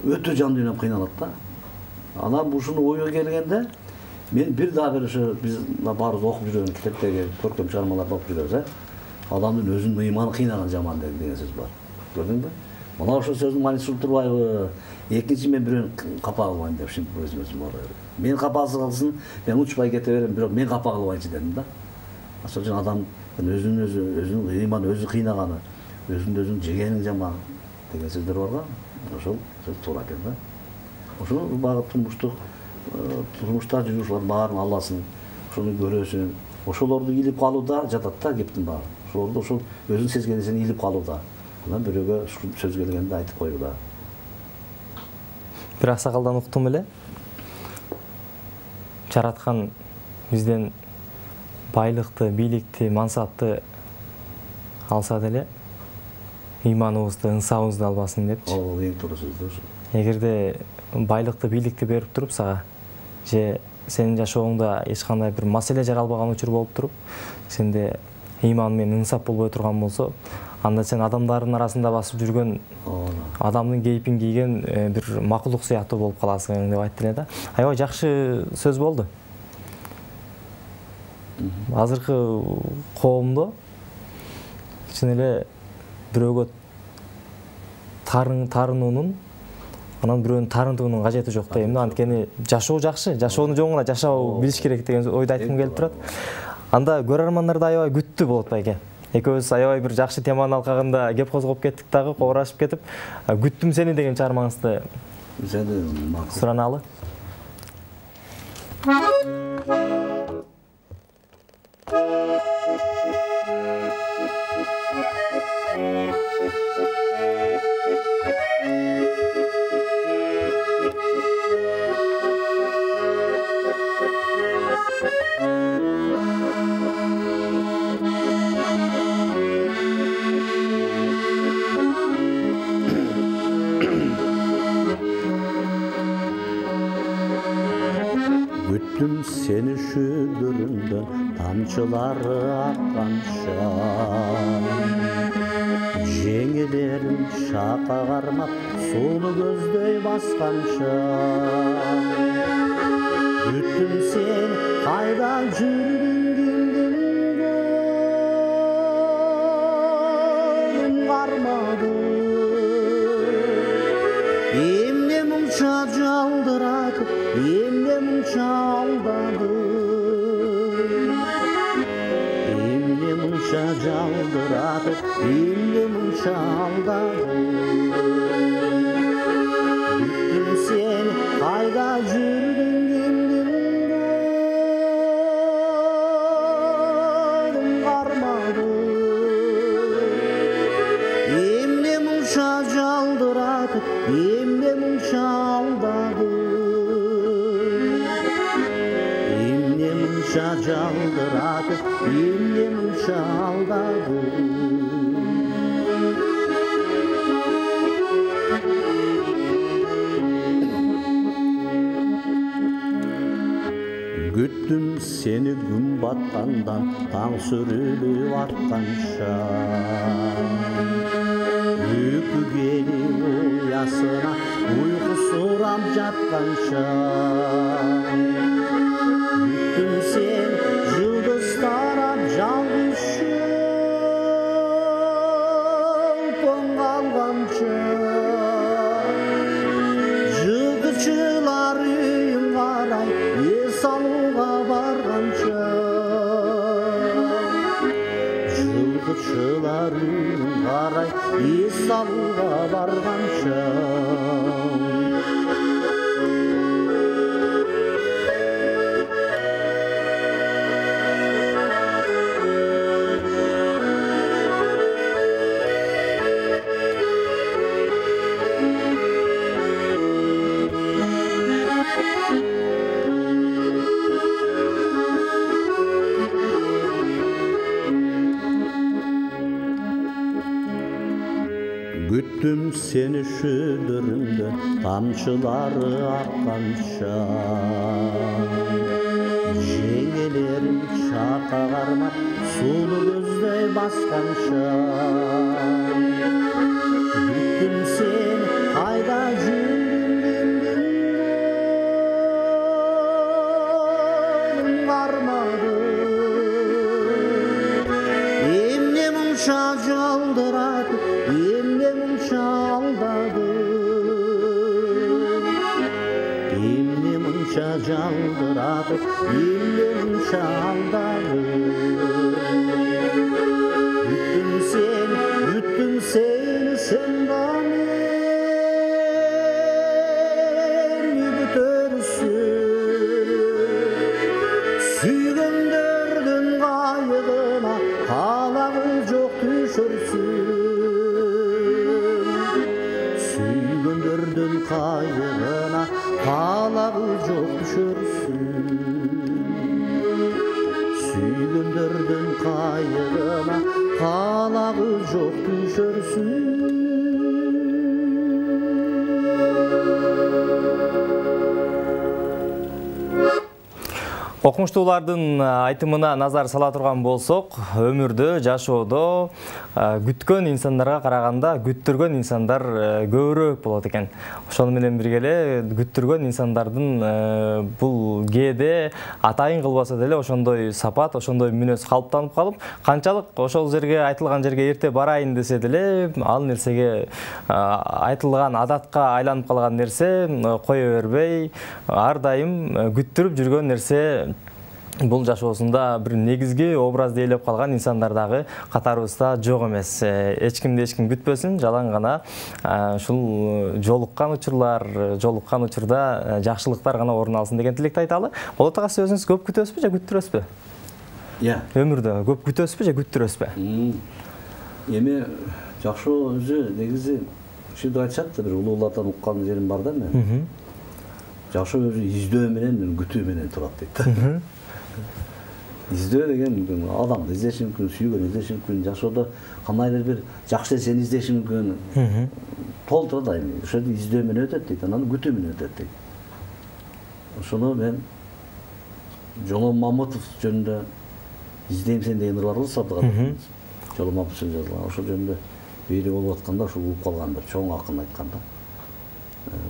өтө жан дүйнөм кыйналат да. Анан ушуну ойго келгенде мен бир дагы бир ушу биз баарыбыз окуп жүргөн китептеги көркөм чыгармаларды окуп жүрөбүз, адамдын өзүнүн ыйманы кыйнаган жаман деген сөз бар. Көрдүңбү? Мына ошол сөздүн мааниси турбайбы? Экинчи мен бирөөнү капа кылбайм деп ушинтип өзүм ала берем. Мен капасы кылсын, мен учпай кете берем, бирок мен капа кылбайчы дедим да. Ошол үчүн адам өзүнүн ыйманы өзү кыйнаганы, өзүн жегенин жаман деген сөздөр бар го. Ошол сөз туура экен да. Ошону багы турмушта жүрүүчүлөр баарын аласын, ошону көрөсүн. Ошолорду илип калууда жатат да кептин баары. Ошолорду ошол өзүн сезген нерсени илип калууда. Анан бирөөгө сөз келгенде айтып коюуда. Бир аксакалдан уктум эле. Жараткан бизден байлыкты, бийликти, мансапты алса деле ыйманыбызды, ынсабыбызды албасын депчи. Ал эң туура сөз да ошо. Эгерде байлыкты, бийликти берип туруп сага, же сенин жашооңдо эч кандай бир маселе жаралбаган учур болуп туруп, сенде ыйман менен ынсап болбой турган болсо, анда сен адамдардын арасында басып жүргөн адамдын кейпин кийген бир макулук сыяктуу болуп каласың деп айтты эле да. Аябай жакшы сөз болду. Азыркы коомдо чын эле бирөөгө тарынуунун, анан бирөөнүн тарындыгынын кажети жок дейм да. Анткени жашоо жакшы, жашоону жоңуна жашоо билиш керек деген ойду айткым келип турат. Анда көрөрмандарды аябай күттү болот байке. Экөөбүз аябай бир жакшы теманын алкагында кеп козгоп кеттик дагы, кобурашып кетип, күттүм сени деген чыгармаңызды сураналы. Күттүм сени шүлдүрүндөн тамчылары акканча, жеңилерим шака кармап сууну көздөй басканча. Күттүм сени кайда жүргүң кармады, эмне мынча жалдыратып, эмне мынча алдады, эмне мынча жалдыратып, эмне мынча алдады. Күттүм сени кайда жүргүң кармады, эмне мынча жалдыратып, эмне мынча алдады, эмне мынча жалдыратып, эмне мынча алдады. Күттүм сени күн баткандан таң сүрүлүп атканча, үйкү келип уясына уйкусурап жатканча. Күттүм сени жылдыздарап жалгыз шолпон калганча, жылкычылар үйүн карай эс алууга барганча, жылкычылар үйүн карай эс алууга барганча Güttüm seni şüdürümde tamçıları akkança Jengelerim şaka karma sulu gözdey baskança Güttüm seni ayda jüngüm varmadı Emne munşa caldıradı Çaldıradı, illim çaldadı Büttüm seni sen beni bütörsün Süygöndürdün kayığına, kalağı çok düşürsün Süygöndürdün kayığına, kalağı çok düşürsün Süygöndürdün kayığına kalağı çok düşürsün Окумуштуулардын айтымына назар сала турган болсок, өмүрдө, жашоодо күткөн инсандарга караганда күттүргөн инсандар көбүрөөк болот экен. Ошону менен бирге эле күттүргөн инсандардын бул кээде атайын кылбаса деле ошондой сапат, ошондой мүнөз калыптанып калып, канчалык ошол жерге айтылган жерге эрте барайын десе деле, ал нерсеге айтылган адатка айланып калган нерсе кое бербей, ар дайым күттүрүп жүргөн нерсе бул жашоосунда бир негизги образ дейлеп калган инсандар дагы катарыбызда жок эмес. Эч ким күтпөсүн, жалаң гана ушул жолуккан учурда жакшылыктар гана орун алсын деген тилекти айталы. Болот ага, сиз өзүңүз көп күтөсүзбү же күттүрөсүзбү? Өмүрдө көп күтөсүзбү же күттүрөсүзбү? Эми жакшоо өзү негизи ушинтип айтышат, бир улуулардан уккан жерим бар да мен. Жакшоо өзү издөө менен, күтүү менен турат дейт. Издөө деген адамды издеш мүмкүн, сүйгөн издеш мүмкүн, жашоодо кандайдыр бир жакшы нерсени издеш мүмкүн. Толтура да эми ошол издөө менен өтөт дейт, анан күтүү менен өтөт дейт. Ошону мен Жоло Мамытов жөнүндө издейм сен деген бар сабдыга. Жоло Мамытов жазган. Ошол жөнүндө бери болуп атканда ошол угуп калган бир чоң акын айтканда.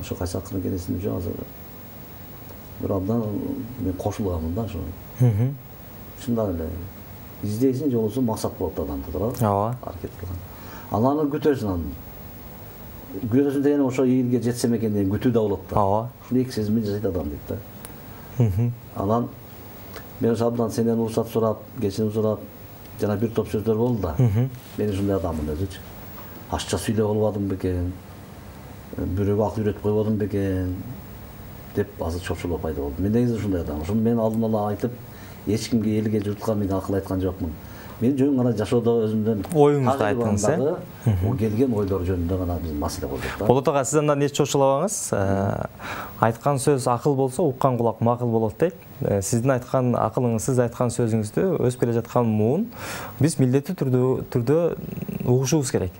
Ошо кайсы акын экенин эсимде жок азыр. Бир абдан мен кошулганмын да ошо. Чындап эле издейсиң, жолусу максат болот адамда, туура? Ооба. Аракет кылган. Анан күтөсүң аны. Күтөсүң деген ошо ийилге жетсем экен деген күтүү да болот да. Ооба. Ушул эки сезиммен жашайт адам дейт да. Анан мен ошо абдан сенден уруксат сурап, кечирим сурап, жана бир топ сөздөр болду да. Мен ушундай адаммын өзүчү. Ашча сүйлөп албадым бекен, бирөөгө акыл үйрөтүп койбодум бекен деп азыр чочулоо пайда болду. Мен негизи ушундай адам. Ошону мен алдын ала айтып, эч кимге, элге, журтка мен акыл айткан жокмун. Мен жөн гана жашоодо өзүмдөн оюңузду айттыңыз, о келген ойлор жөнүндө гана биз маселе кылдык да. Болот ага, сиз андан эч чочулабаңыз. Айткан сөз акыл болсо, уккан кулак макыл болот дейт. Сиздин айткан акылыңыз, сиз айткан сөзүңүздү өсүп келе жаткан муун биз милдеттүү түрдө угушубуз керек.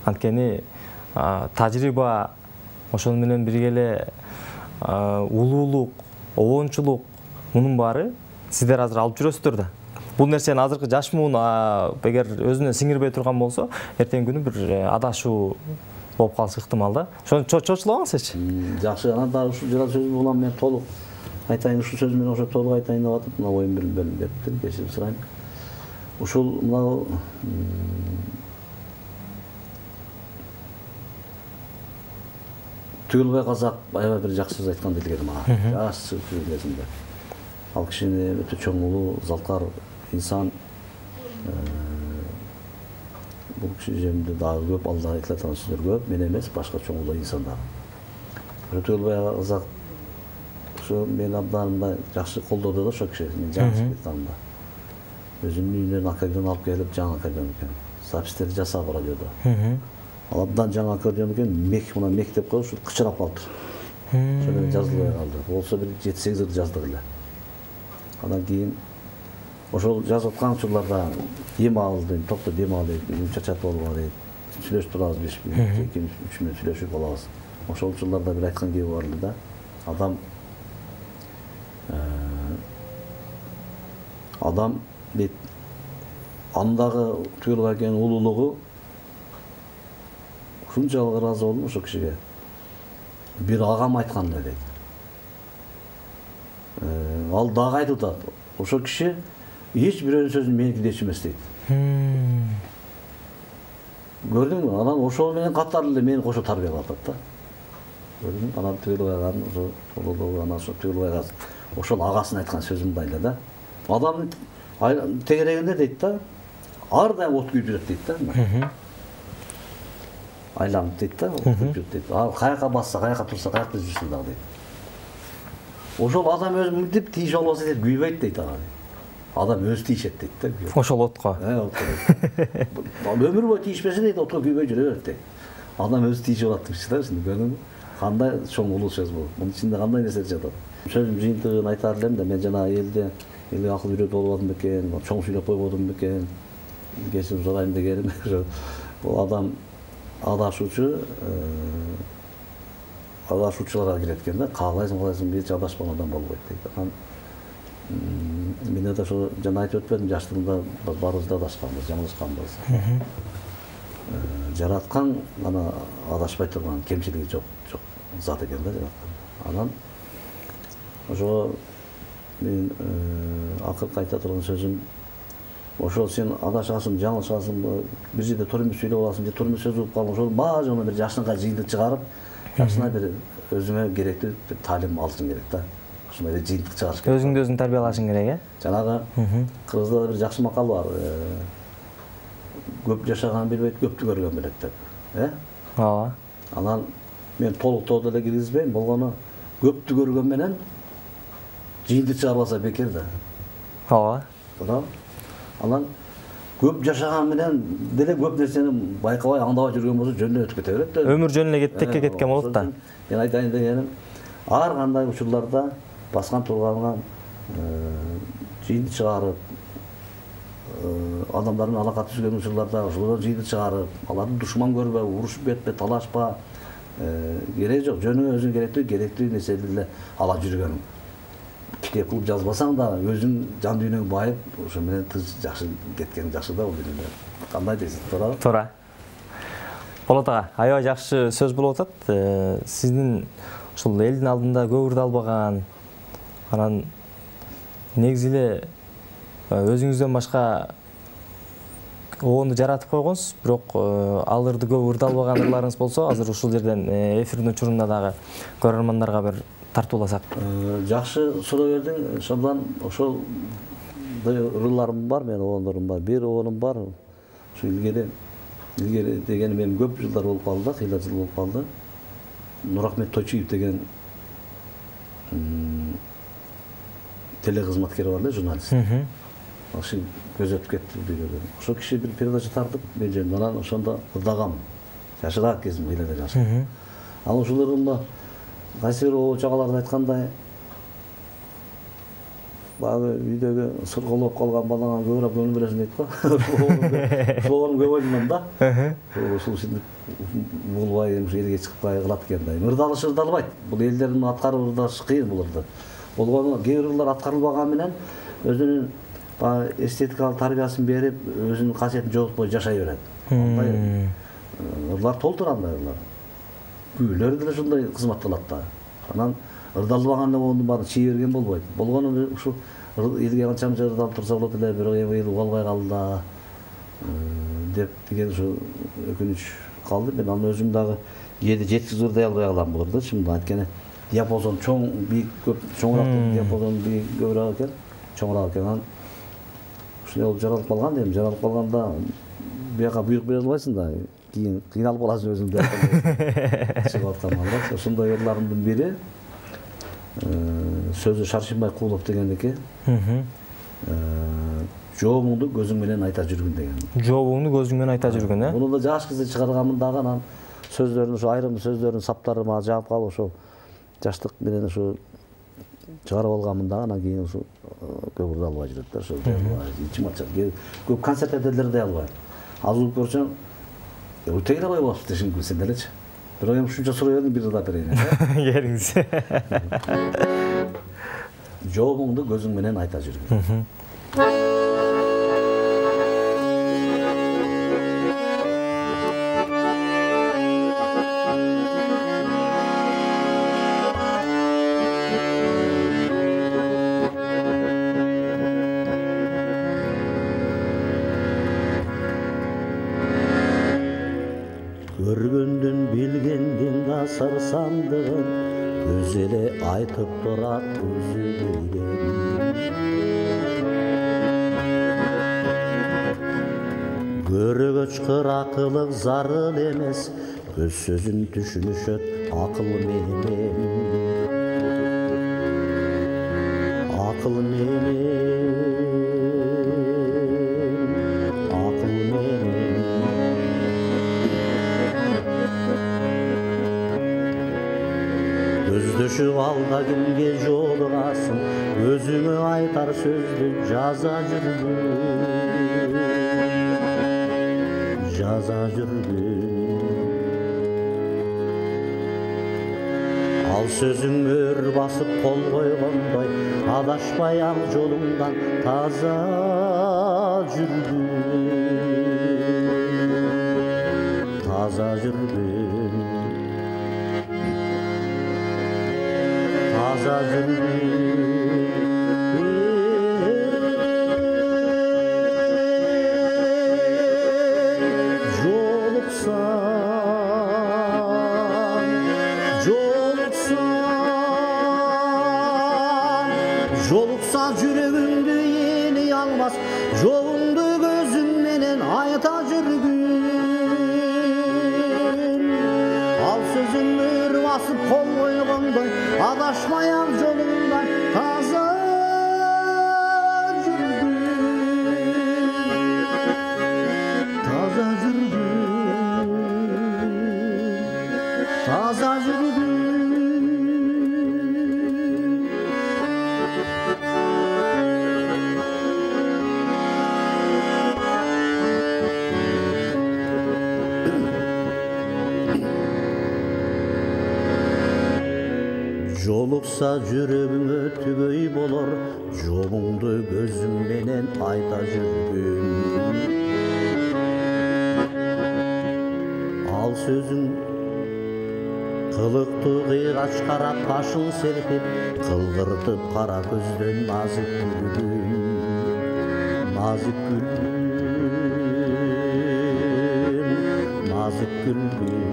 Анткени тажрыйба, ошону менен бирге эле улуулук, обончулук, мунун баары сиздер азыр алып жүрөсүздөр да. Бул нерсени азыркы жаш муун эгер өзүнө сиңирбей турган болсо, эртеңки күнү бир адашуу болуп калышы ыктымал да. Ошону чочулабаңызчы. Жакшы, анан дагы ушул жыра сөзүм улам мен толук айтайын, ушул сөз менен ошо толук айтайын деп атып, мына оюм бөлүнүп кетти, кечирим сурайм. Ушул мына Түгүлбай казак аябай бир жакшы сөз айткан делгени мага. Жаш кезинде. Ал кишини өтө чоң улуу, залкар инсан. Бул кіші жерімде дағы көп, алда айтылатын сөздер көп, мен емес, башқа чоңғылы инсандар. Төлбай Қазақ ошо мен абданымда жакшы колдоду да ошо киши, мен жаңылышып кетканымда. Өзүнүн үйүнөн аккордеон алып келип, жаңы аккордеон экен. Запистерди жасап радиодо. Ал абдан жаңы аккордеон экен, мына мек деп коюп, ушу кычырап калды. Ошо менен жазылбай калды. Болсо бир 7-8 жыл жаздык эле. Андан кийин ошол жазып аткан учурларда дем ал дейм, топто дем ал дейм, чачат болбо дейм. Сүйлөшүп турабыз 5 мүнөт, 2-3 мүнөт сүйлөшүп алабыз. Ошол учурларда бир айткан кеби бар эле да. Адам дейт, андагы Төлөбай акенин улуулугу ушунчалык ыраазы болдум ошо кишиге. Бир агам айткан эле дейт. Ал дагы айтып атат. Ошо киши эч бирөөнүн сөзүн меникидей эмес дейт. Көрдүңбү? Анан ошол менен катар эле мени кошо тарбиялап атат да. Көрдүңбү? Анан Төлөбайга ошо улуулугу, анан ошо Төлөбайга ошол агасын айткан сөзү мындай эле да. Адамдын тегерегинде дейт да, ар дайым от күйүп жүрөт дейт да. Айланып дейт да, от күйүп жүрөт дейт. Ал каяка басса, каяка турса, каякта жүрсүн дагы дейт. Ошол адам өзү мынтип тийиş болбосо дейт, күйбөйт дейт ага. Адам өзү тийишет дейт да. Ошол отко. Өмүр бою тийишпесе дейт, отко күйбөй жүрө берет дейт. Адам өзү тийишип алат депчи да, көрдүңбү? Кандай чоң улуу сөз бул. Мунун ичинде кандай нерсе жатат. Сөзүм жыйынтыгын айтар элем да, мен жана элге акыл үйрөтүп болбодум бекен, чоң сүйлөп койбодум бекен, кечирим сурайм дегеним. Бул адам адашуучу, адашуучуларга кирет экен да. Каалайсың, эч адашпаган адам болбойт дейт. Мен да ошо жана айтып өтпөдүм, жаштыгымда баарыбыз да адашканбыз, жаңылышканбыз. Жараткан ана адашпай турган, кемчилиги жок зат экен да жараткан. Анан ошо мен акыркы айта турган сөзүм, ошол сен адашасың, жаңылышасың, бир жерде туруп сүйлөп аласың, же туруп сөз угуп калдың, ошол баажына бир жашынга жыйынтык чыгарып, жашына бир өзүңө керектүү бир таалим алышың керек да. Ошондой бир жыйынтык чыгарыш керек. Өзүңдү өзүң тарбиялашың керек, Жанагы кыргызда бир жакшы макал бар. Көп жашаган билбейт, көптү көргөн билет деп. Ооба. Анан мен толуктоодо эле киргизбейм, болгону көптү көргөн менен жыйынтык чыгарбаса бекер да. Ооба. Туурабы? Анан көп жашаган менен деле көп нерсени байкабай, аңдабай жүргөн болсо жөнүнөн өтүп кете берет да. Өмүр жөнүнө текке кеткен болот да. Мен айтайын дегеним, ар кандай учурларда баскан турганга жыйынтык чыгарып, адамдардын алака түзгөн учурларда ошолордон жыйынтык чыгарып, аларды душман көрбө, урушуп кетпе, талашпа, кереги жок. Жөнүңө өзүң керектүү нерсени эле ала жүргөн. Китеп кылып жазбасаң да өзүң жан дүйнөң байып, ошо менен тыз жакшы кеткен жакшы да бул дүйнөдө. Кандай дейсиз, туурабы? Туура. Болот ага, аябай жакшы сөз болуп атат. Сиздин ушул элдин алдында көп ырдалбаган, анан негизи эле өзүңүздөн башка оонду жаратып койгонсуз, бирок ал ырды көп ырдалбаган ырларыңыз болсо, азыр ушул жерден эфирдин учурунда дагы көрөрмандарга бир тартууласак. Жакшы суроо бердиң, ошондон ошол ырларым бар, менин оондорум бар. Бир ооным бар. Ушу илгери дегени мен көп жылдар болуп калды, кыйла жыл болуп калды. Нурахмет Тойчуев деген телекызматкер бар эле, журналист. Ошо көзөтүп кетти дүйнөдөн. Ошол киши бир передача тартып, мен жөн анан ошондо ырдагам. Жашыраак кезим кыйлада жашагам. Ал ушул ырымда кайсы бир чагаларды айткандай, баягы үйдөгү сыркоолоп калган балаңа көбүрөөк көңүл бересиң дейт го. Ошол көп ойлоном да. Ушул булбай, элге чыкпай кылат экен да. Ырдалбайт. Бул элдердин аткарып ырдаш кыйын бул ырды. Болгону кээ бир ырлар аткарылбаган менен өзүнүн эстетикалык тарбиясын берип, өзүнүн касиетин жоготпой жашай берет. Андай ырлар толтур андай ырлар. Күйлөр деле ушундай кызмат кылат да. Анан ырдалбаган оонун баарын чий берген болбойт. Болгону ушу элге канчанча ырдалып турса болот эле, бирок эми уга албай калды да деп деген ушу өкүнүч калды. Мен аны өзүм дагы кээде жеткизип ырдай албай калам бул ырды. Чындап айтканда диапазон чоң, бийик, көп, чоңураак диапазон бийик, көбүрөөк экен, чоңураак экен. Ушундай болуп жаралып калган дейм. Жаралып калганда бияка буйрук бере албайсың да, кийин кыйналып каласың өзүң деп чыгып аткан албак. Ошондой ырларымдын бири сөзү Шаршимбай Куулов дегендики. Жообуңду көзүң менен айта жүргүн деген. Жообуңду көзүң менен айта жүргүн, э? Муну да жаш кызды чыгарганмын дагы, анан сөздөрүн ушу айрым сөздөрүн саптары мага жагып калып ошо жаштык менен ушу чыгарып алганмын дагы, анан кийин ушу көп ырда албай жүрөт да, ошо ичим ачат. Көп концерттерде ырдай албайм. Аз угуп көрсөң, тегере албай болуп дешиң сен делечи. Бирок эми ушунча сурай бердиң, бир ырдап берейин. Келиңиз. Жообуңду көзүң менен айта жүргүн. Көргөндүн билгендин да сырсандыгын көз эле айтып турат өзү билген. Көргөч кыракылык зарыл эмес, көз сөзүн түшүнүшөт акыл менен. Акыл менен. Көздөшүп алда кимге жолугасың, өзүңө айтар сөздү жаза жүргүн. Жаза жүргүн. Ал сөзүң өр басып кол койгондой, адашпай ак жолуңдан таза жүргүн. Таза жүргүн. Таза жүргүн. Жолукса жүрөгүңдү ээни алмас, жолуңду көзүң менен айта жүргүн. Ал сөзүң өр басып кол койгондой, адашмай ак жолуңдан таза жүргүн. Таза жүргүн. Таза жүргүн. Жолукса жүрөгүңө түгөй болор, жолуңду көзүң менен айта жүргүн. Ал сөзүң кылыктуу кыйгач карап кашың серпип, кылдыртып кара көздөн назик күлгүн. Назик күлгүн. Назик күлгүн.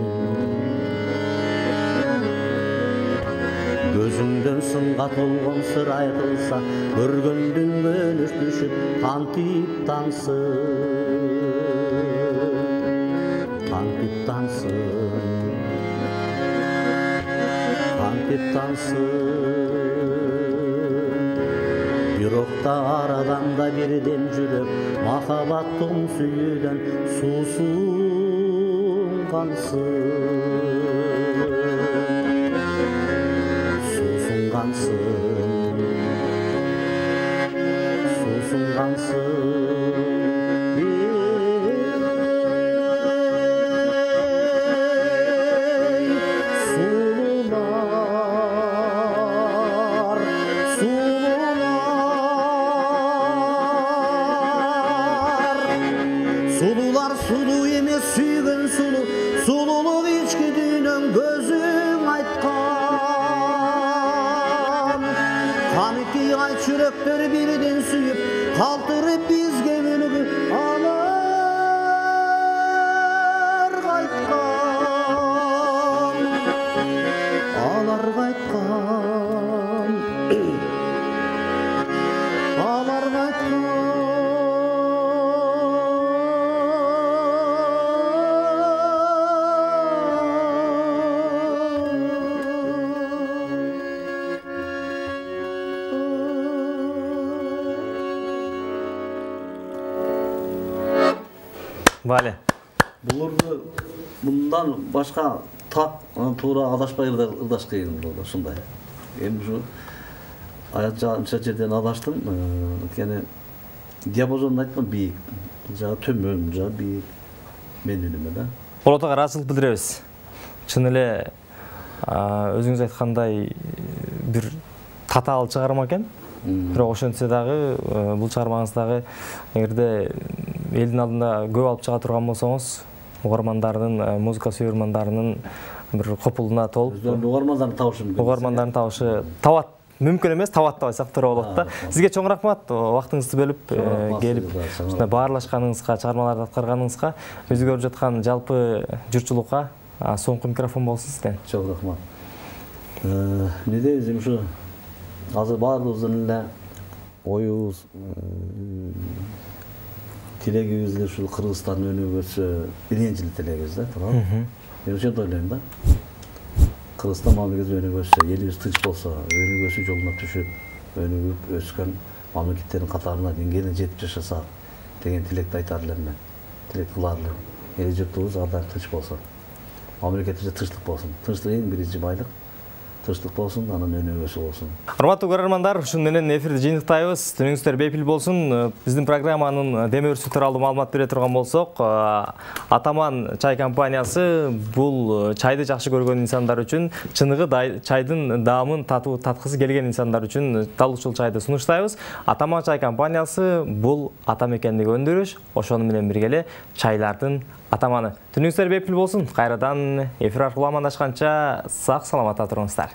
Gözünden sınga tolgon sır aytılsa, görgöndün könüş düşüp kantip tansın. Kantip tansın. Kantip tansın. Birokta aradan da birden jürep, makabattın suyudan susun kansın. Susun kansın. Sulular, sulular. Sulular sulu emes süygün sulu, sululuk içki düğünün gözün aytkan. Kanıki ay çüröktör birden suyup, kaltırıp bizge gönügü alar kaytkan. Alar kaytkan. Alar kaytkan. Бале. Буларды мындан башка так туура адашпай ырдаш кыйын болду ушундай. Эми ушу анча жерден адаштым, анткени диапазонун айтпам бийик. Жагы төмөн, жагы бийик. Мен үнүмө да. Болот ага ыраазычылык билдиребиз. Чын эле өзүңүз айткандай бир татаал чыгарма экен. Бирок ошентсе дагы бул чыгармаңыз дагы эгерде элдин алдында көп алып чыга турган болсоңуз, угармандардын, музыка сүйөрмандарынын бир копулуна толуп, угармандардын табышы табат. Мүмкүн эмес, табат деп айтсак туура болот да. Сизге чоң рахмат, убактыңызды бөлүп келип, ушундай баарлашканыңызга, чыгармаларды аткарганыңызга, өзү көрүп жаткан жалпы журтчулукка соңку микрофон болсун сизден. Чоң рахмат. Не дейбиз, ушу азыр баарыбыздын эле оюбуз, тилегибиз эле ушул Кыргызстан өнүгүп өтсө, биринчи тилегибиз да, туура. Мен ошентип ойлойм да. Кыргызстан мамлекети өнүгүп өтсө, элибиз тынч болсо, өнүгүп өсүү жолуна түшүп, өнүгүп өскөн мамлекеттердин катарына деңгээлине жетип жашаса деген тилекти айтар элем мен. Тилек кылар элем. Эл журтубуз ар дайым тынч болсун. Мамлекетибизде тынчтык болсун. Тынчтык эң биринчи байлык. Тынчтык болсун, анан өнүгүү болсун. Урматтуу көрөрмандар, ушун менен эфирди жыйынтыктайбыз. Түнүңүздөр бейпил болсун. Биздин программанын дем өрүсү тууралуу маалымат бере турган болсок, Атаман чай компаниясы бул чайды жакшы көргөн инсандар үчүн, чыныгы чайдын даамын таткысы келген инсандар үчүн дал ушул чайды сунуштайбыз. Атаман чай компаниясы бул ата мекендеги өндүрүш, ошону менен бирге эле чайлардын атаманы. Түнүңүздөр бейпил болсун. Кайрадан эфир аркылуу амандашканча сак саламатта туруңуздар.